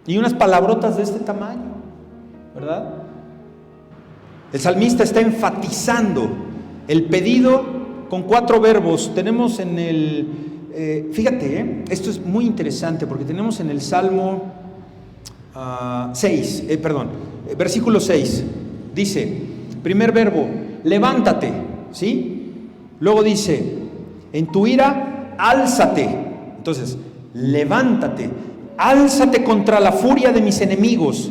Y unas palabrotas de este tamaño, ¿verdad? El salmista está enfatizando el pedido con 4 verbos. Tenemos en el... esto es muy interesante porque tenemos en el Salmo 6, versículo 6. Dice, primer verbo, levántate, ¿sí? Luego dice, en tu ira, álzate. Entonces, levántate, álzate contra la furia de mis enemigos.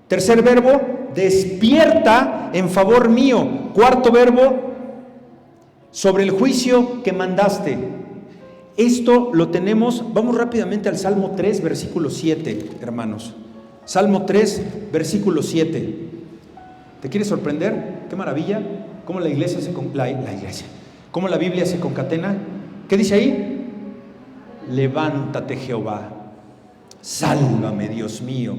Tercer verbo, despierta en favor mío. Cuarto verbo, sobre el juicio que mandaste. Esto lo tenemos, vamos rápidamente al Salmo 3, versículo 7, hermanos. Salmo 3, versículo 7. ¿Te quieres sorprender? ¡Qué maravilla! ¿Cómo la iglesia cómo la Biblia se concatena? ¿Qué dice ahí? Levántate, Jehová, sálvame, Dios mío,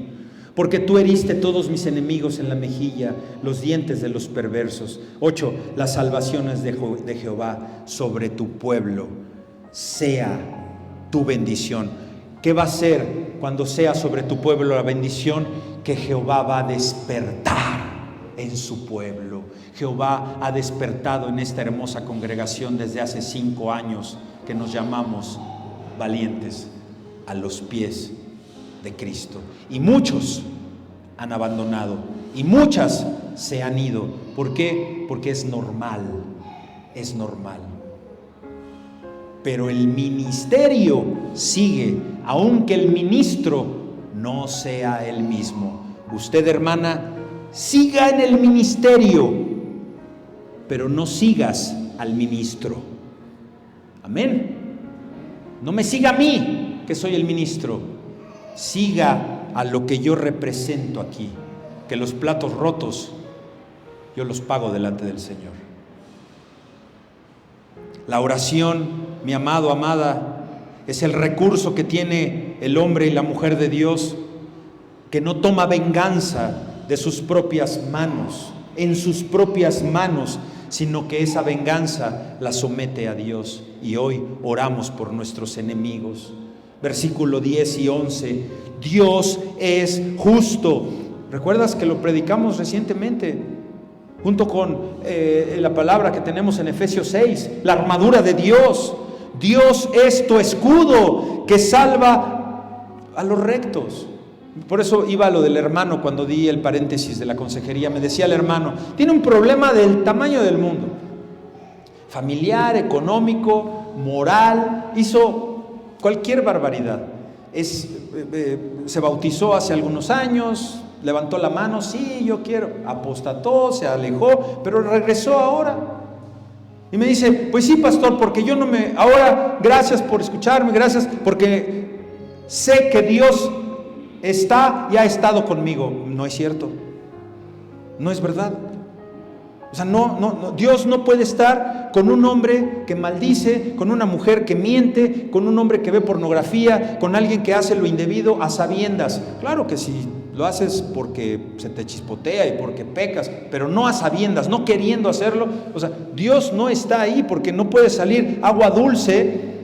porque tú heriste todos mis enemigos en la mejilla, los dientes de los perversos. 8. Las salvaciones de Jehová sobre tu pueblo, sea tu bendición. ¿Qué va a ser cuando sea sobre tu pueblo la bendición? Que Jehová va a despertar en su pueblo. Jehová ha despertado en esta hermosa congregación desde hace 5 años que nos llamamos valientes a los pies de Cristo. Y muchos han abandonado y muchas se han ido. ¿Por qué? Porque es normal. Pero el ministerio sigue, aunque el ministro no sea el mismo. Usted, hermana, siga en el ministerio, pero no sigas al ministro. Amén. No me siga a mí, que soy el ministro. Siga a lo que yo represento aquí, que los platos rotos yo los pago delante del Señor. La oración, mi amado, amada, es el recurso que tiene el hombre y la mujer de Dios, que no toma venganza de sus propias manos, en sus propias manos, sino que esa venganza la somete a Dios. Y hoy oramos por nuestros enemigos. Versículo 10 y 11. Dios es justo. ¿Recuerdas que lo predicamos recientemente? Junto con la palabra que tenemos en Efesios 6, la armadura de Dios. Dios es tu escudo que salva a los rectos. Por eso iba a lo del hermano cuando di el paréntesis de la consejería. Me decía el hermano, tiene un problema del tamaño del mundo. Familiar, económico, moral, hizo cualquier barbaridad. Se bautizó hace algunos años, levantó la mano, sí, yo quiero, apostató, se alejó, pero regresó ahora. Y me dice, pues sí, pastor, porque yo no me... Ahora, gracias por escucharme, gracias, porque sé que Dios está y ha estado conmigo. No es cierto, no es verdad. O sea, no, Dios no puede estar con un hombre que maldice, con una mujer que miente, con un hombre que ve pornografía, con alguien que hace lo indebido a sabiendas. Claro que sí, lo haces porque se te chispotea y porque pecas, pero no a sabiendas, no queriendo hacerlo. O sea, Dios no está ahí porque no puede salir agua dulce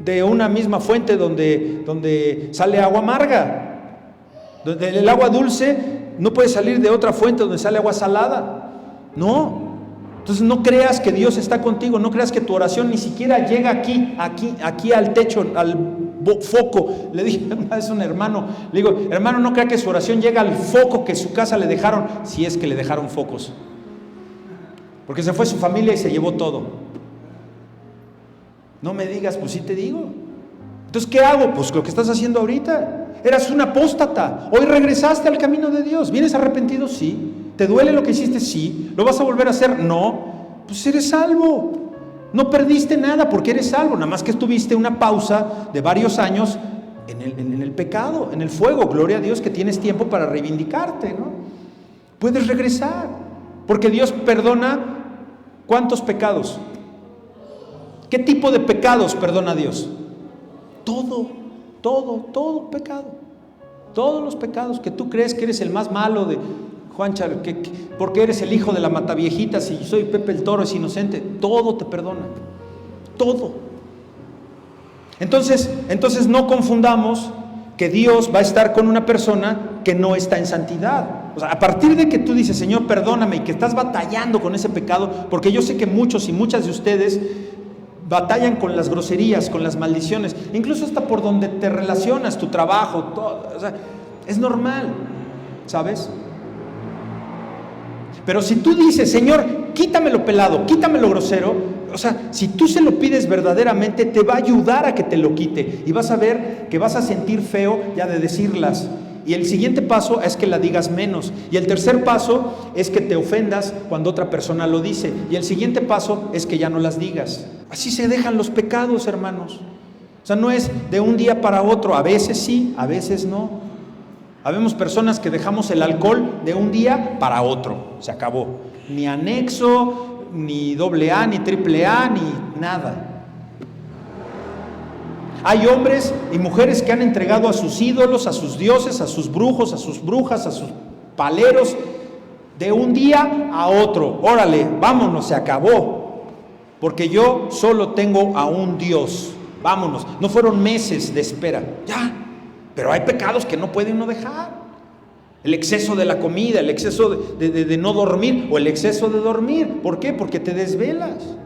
de una misma fuente donde sale agua amarga. El agua dulce no puede salir de otra fuente donde sale agua salada. No. Entonces no creas que Dios está contigo, no creas que tu oración ni siquiera llega aquí al techo, al foco. Le dije una vez a un hermano, le digo, hermano, no crea que su oración llega al foco que su casa le dejaron, si es que le dejaron focos. Porque se fue su familia y se llevó todo. No me digas, pues sí te digo. Entonces, ¿qué hago? Pues lo que estás haciendo ahorita. Eras un apóstata, hoy regresaste al camino de Dios. ¿Vienes arrepentido? Sí. ¿Te duele lo que hiciste? Sí. ¿Lo vas a volver a hacer? No. Pues eres salvo. No perdiste nada porque eres salvo. Nada más que tuviste una pausa de varios años en el pecado, en el fuego. Gloria a Dios que tienes tiempo para reivindicarte, ¿no? Puedes regresar. Porque Dios perdona ¿cuántos pecados? ¿Qué tipo de pecados perdona Dios? Todo pecado. Todos los pecados que tú crees que eres el más malo de Juancha, porque eres el hijo de la mataviejita, si soy Pepe el Toro, es inocente, todo te perdona. Todo. Entonces no confundamos que Dios va a estar con una persona que no está en santidad. O sea, a partir de que tú dices, Señor, perdóname, y que estás batallando con ese pecado, porque yo sé que muchos y muchas de ustedes batallan con las groserías, con las maldiciones, incluso hasta por donde te relacionas, tu trabajo, todo, o sea, es normal, ¿sabes? Pero si tú dices, Señor, quítame lo pelado, quítame lo grosero, o sea, si tú se lo pides verdaderamente, te va a ayudar a que te lo quite, y vas a ver que vas a sentir feo ya de decirlas. Y el siguiente paso es que la digas menos. Y el tercer paso es que te ofendas cuando otra persona lo dice. Y el siguiente paso es que ya no las digas. Así se dejan los pecados, hermanos. O sea, no es de un día para otro. A veces sí, a veces no. Habemos personas que dejamos el alcohol de un día para otro. Se acabó. Ni anexo, ni AA, ni AAA, ni nada. Hay hombres y mujeres que han entregado a sus ídolos, a sus dioses, a sus brujos, a sus brujas, a sus paleros, de un día a otro. Órale, vámonos, se acabó. Porque yo solo tengo a un Dios. Vámonos. No fueron meses de espera. Ya. Pero hay pecados que no puede uno dejar. El exceso de la comida, el exceso de no dormir o el exceso de dormir. ¿Por qué? Porque te desvelas.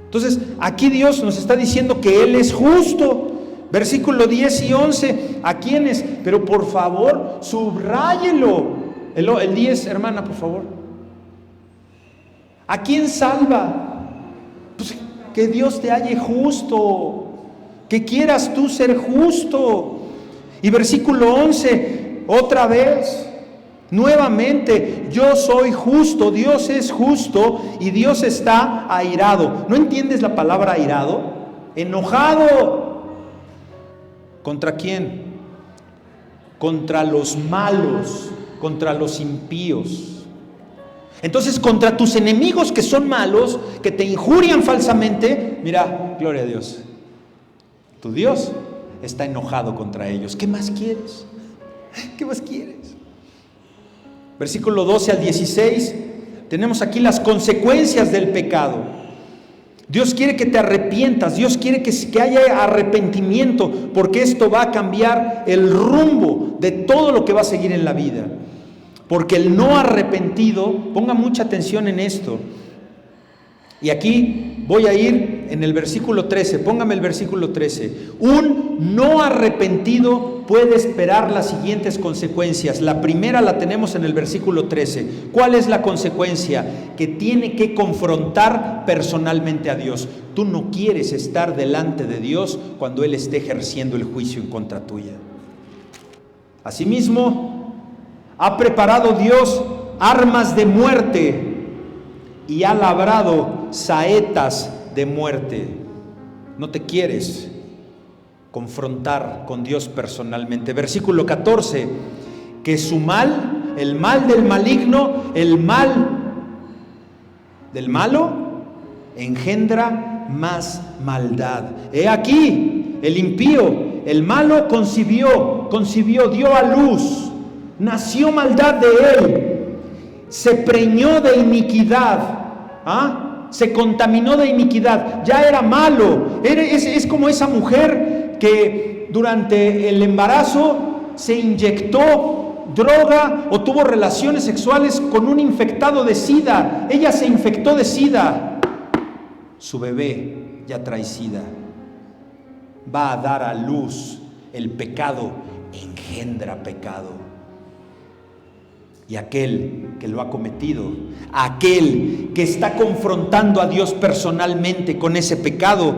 Entonces, aquí Dios nos está diciendo que Él es justo. Versículo 10 y 11. ¿A quiénes? Pero por favor, subráyelo. El 10, hermana, por favor. ¿A quién salva? Pues que Dios te halle justo. Que quieras tú ser justo. Y versículo 11, otra vez. Nuevamente, yo soy justo, Dios es justo y Dios está airado. ¿No entiendes la palabra airado? Enojado. ¿Contra quién? Contra los malos, contra los impíos. Entonces, contra tus enemigos que son malos, que te injurian falsamente, mira, gloria a Dios. Tu Dios está enojado contra ellos. ¿Qué más quieres? ¿Qué más quieres? Versículo 12 al 16, tenemos aquí las consecuencias del pecado. Dios quiere que te arrepientas, Dios quiere que haya arrepentimiento, porque esto va a cambiar el rumbo de todo lo que va a seguir en la vida. Porque el no arrepentido, ponga mucha atención en esto, y aquí voy a ir en el versículo 13, póngame el versículo 13, un no arrepentido puede esperar las siguientes consecuencias. La primera la tenemos en el versículo 13. ¿Cuál es la consecuencia? Que tiene que confrontar personalmente a Dios. Tú no quieres estar delante de Dios cuando Él esté ejerciendo el juicio en contra tuya. Asimismo, ha preparado Dios armas de muerte y ha labrado saetas de muerte. No te quieres confrontar con Dios personalmente. Versículo 14, que su mal, el mal del maligno, el mal del malo, engendra más maldad. He aquí, el impío, el malo concibió, dio a luz, nació maldad de él, se preñó de iniquidad, se contaminó de iniquidad, ya era malo. Es como esa mujer que durante el embarazo se inyectó droga o tuvo relaciones sexuales con un infectado de SIDA. Ella se infectó de SIDA. Su bebé ya trae SIDA. Va a dar a luz. El pecado engendra pecado. Y aquel que lo ha cometido, aquel que está confrontando a Dios personalmente con ese pecado,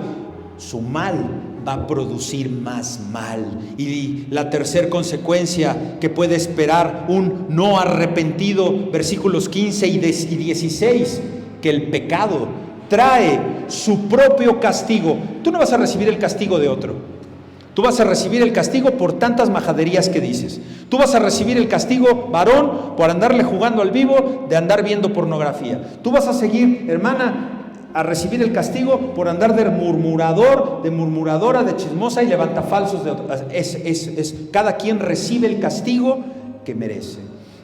su mal va a producir más mal. Y la tercera consecuencia que puede esperar un no arrepentido, versículos 15 y 16, que el pecado trae su propio castigo. Tú no vas a recibir el castigo de otro. Tú vas a recibir el castigo por tantas majaderías que dices. Tú vas a recibir el castigo, varón, por andarle jugando al vivo, de andar viendo pornografía. Tú vas a seguir, hermana, a recibir el castigo por andar de murmurador, de murmuradora, de chismosa y levantafalsos de otros. Cada quien recibe el castigo que merece.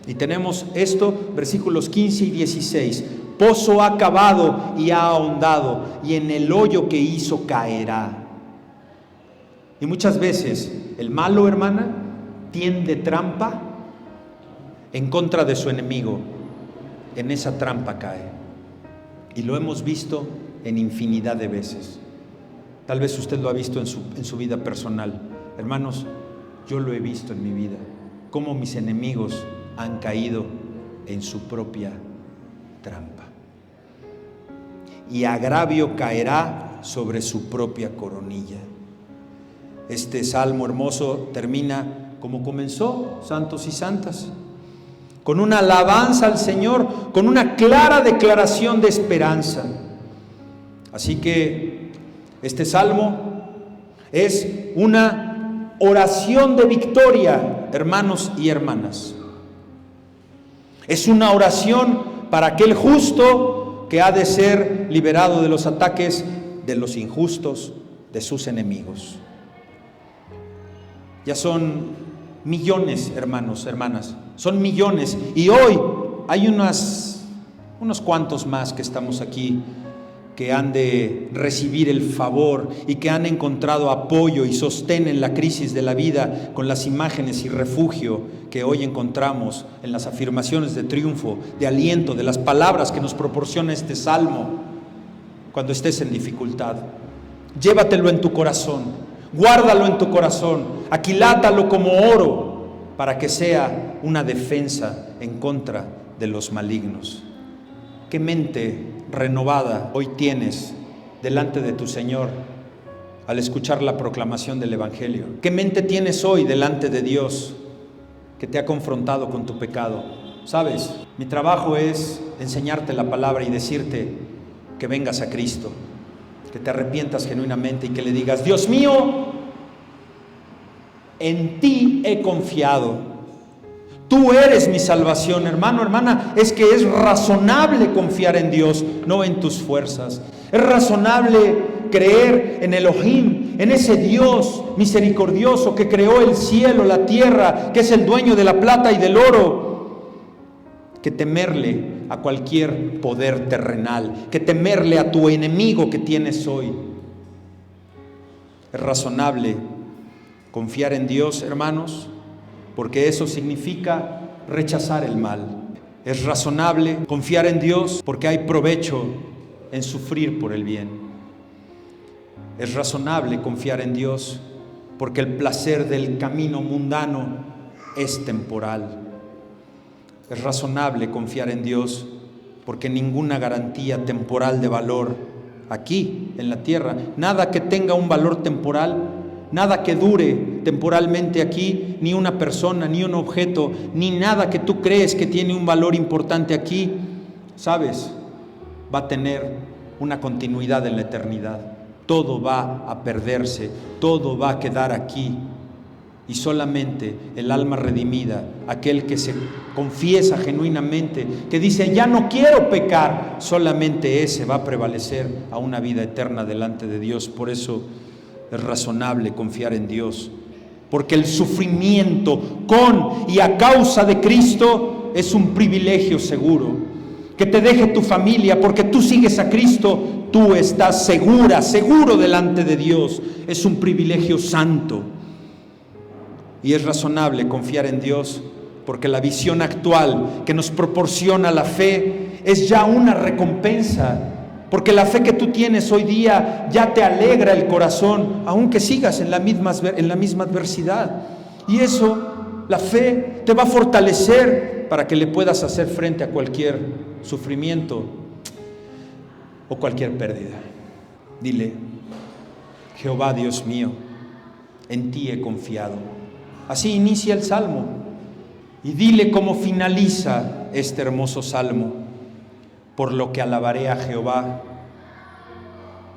Y tenemos esto, versículos 15 y 16. Pozo ha cavado y ha ahondado, y en el hoyo que hizo caerá. Y muchas veces el malo, hermana, tiende trampa en contra de su enemigo. En esa trampa cae. Y lo hemos visto en infinidad de veces. Tal vez usted lo ha visto en su vida personal. Hermanos, yo lo he visto en mi vida. Cómo mis enemigos han caído en su propia trampa. Y agravio caerá sobre su propia coronilla. Este salmo hermoso termina como comenzó, santos y santas, con una alabanza al Señor, con una clara declaración de esperanza. Así que este salmo es una oración de victoria, hermanos y hermanas. Es una oración para aquel justo que ha de ser liberado de los ataques de los injustos, de sus enemigos. Ya son millones, hermanos, hermanas, son millones. Y hoy hay unos cuantos más que estamos aquí, que han de recibir el favor y que han encontrado apoyo y sostén en la crisis de la vida con las imágenes y refugio que hoy encontramos en las afirmaciones de triunfo, de aliento, de las palabras que nos proporciona este salmo cuando estés en dificultad. Llévatelo en tu corazón. Guárdalo en tu corazón, aquilátalo como oro para que sea una defensa en contra de los malignos. ¿Qué mente renovada hoy tienes delante de tu Señor al escuchar la proclamación del Evangelio? ¿Qué mente tienes hoy delante de Dios que te ha confrontado con tu pecado? ¿Sabes? Mi trabajo es enseñarte la palabra y decirte que vengas a Cristo, que te arrepientas genuinamente y que le digas: Dios mío, en ti he confiado. Tú eres mi salvación, hermano, hermana. Es que es razonable confiar en Dios, no en tus fuerzas. Es razonable creer en Elohim, en ese Dios misericordioso que creó el cielo, la tierra, que es el dueño de la plata y del oro, que temerle a cualquier poder terrenal, que temerle a tu enemigo que tienes hoy. Es razonable confiar en Dios, hermanos, porque eso significa rechazar el mal. Es razonable confiar en Dios porque hay provecho en sufrir por el bien. Es razonable confiar en Dios porque el placer del camino mundano es temporal. Es razonable confiar en Dios, porque ninguna garantía temporal de valor aquí en la tierra, nada que tenga un valor temporal, nada que dure temporalmente aquí, ni una persona, ni un objeto, ni nada que tú crees que tiene un valor importante aquí, ¿sabes? Va a tener una continuidad en la eternidad. Todo va a perderse, todo va a quedar aquí. Y solamente el alma redimida, aquel que se confiesa genuinamente, que dice, ya no quiero pecar, solamente ese va a prevalecer a una vida eterna delante de Dios. Por eso es razonable confiar en Dios, porque el sufrimiento con y a causa de Cristo es un privilegio seguro. Que te deje tu familia porque tú sigues a Cristo, tú estás seguro delante de Dios. Es un privilegio santo. Y es razonable confiar en Dios, porque la visión actual que nos proporciona la fe es ya una recompensa. Porque la fe que tú tienes hoy día ya te alegra el corazón, aunque sigas en la misma adversidad. Y eso, la fe, te va a fortalecer para que le puedas hacer frente a cualquier sufrimiento o cualquier pérdida. Dile, Jehová Dios mío, en ti he confiado. Así inicia el salmo. Y dile cómo finaliza este hermoso salmo: por lo que alabaré a Jehová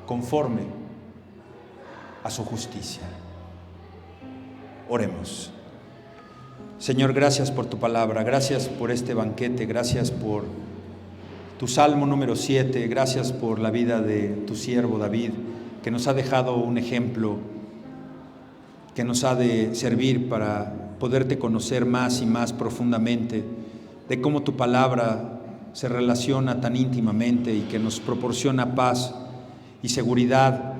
conforme a su justicia. Oremos. Señor, gracias por tu palabra, gracias por este banquete, gracias por tu salmo número 7, gracias por la vida de tu siervo David, que nos ha dejado un ejemplo que nos ha de servir para poderte conocer más y más profundamente, de cómo tu palabra se relaciona tan íntimamente y que nos proporciona paz y seguridad,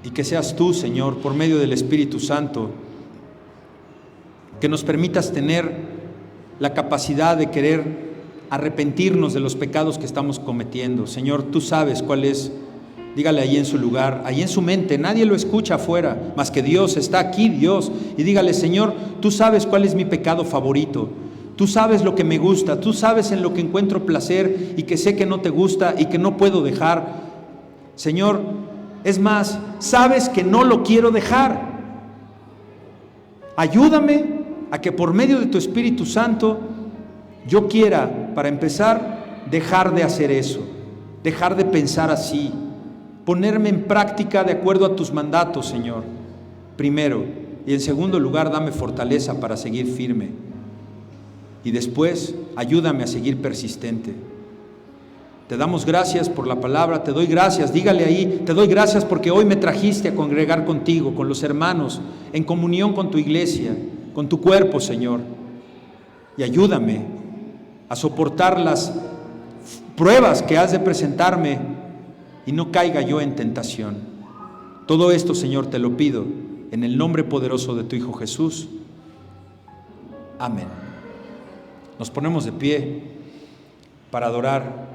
y que seas tú, Señor, por medio del Espíritu Santo, que nos permitas tener la capacidad de querer arrepentirnos de los pecados que estamos cometiendo. Señor, tú sabes cuál es. Dígale ahí en su lugar, ahí en su mente, nadie lo escucha afuera, más que Dios, está aquí Dios, y dígale, Señor, tú sabes cuál es mi pecado favorito, tú sabes lo que me gusta, tú sabes en lo que encuentro placer y que sé que no te gusta y que no puedo dejar. Señor, es más, sabes que no lo quiero dejar. Ayúdame a que por medio de tu Espíritu Santo yo quiera, para empezar, dejar de hacer eso, dejar de pensar así, ponerme en práctica de acuerdo a tus mandatos, Señor, primero, y en segundo lugar, dame fortaleza para seguir firme, y después, ayúdame a seguir persistente. Te damos gracias por la palabra, te doy gracias, dígale ahí, te doy gracias porque hoy me trajiste a congregar contigo, con los hermanos, en comunión con tu iglesia, con tu cuerpo, Señor, y ayúdame a soportar las pruebas que has de presentarme y no caiga yo en tentación. Todo esto, Señor, te lo pido en el nombre poderoso de tu Hijo Jesús. Amén. Nos ponemos de pie para adorar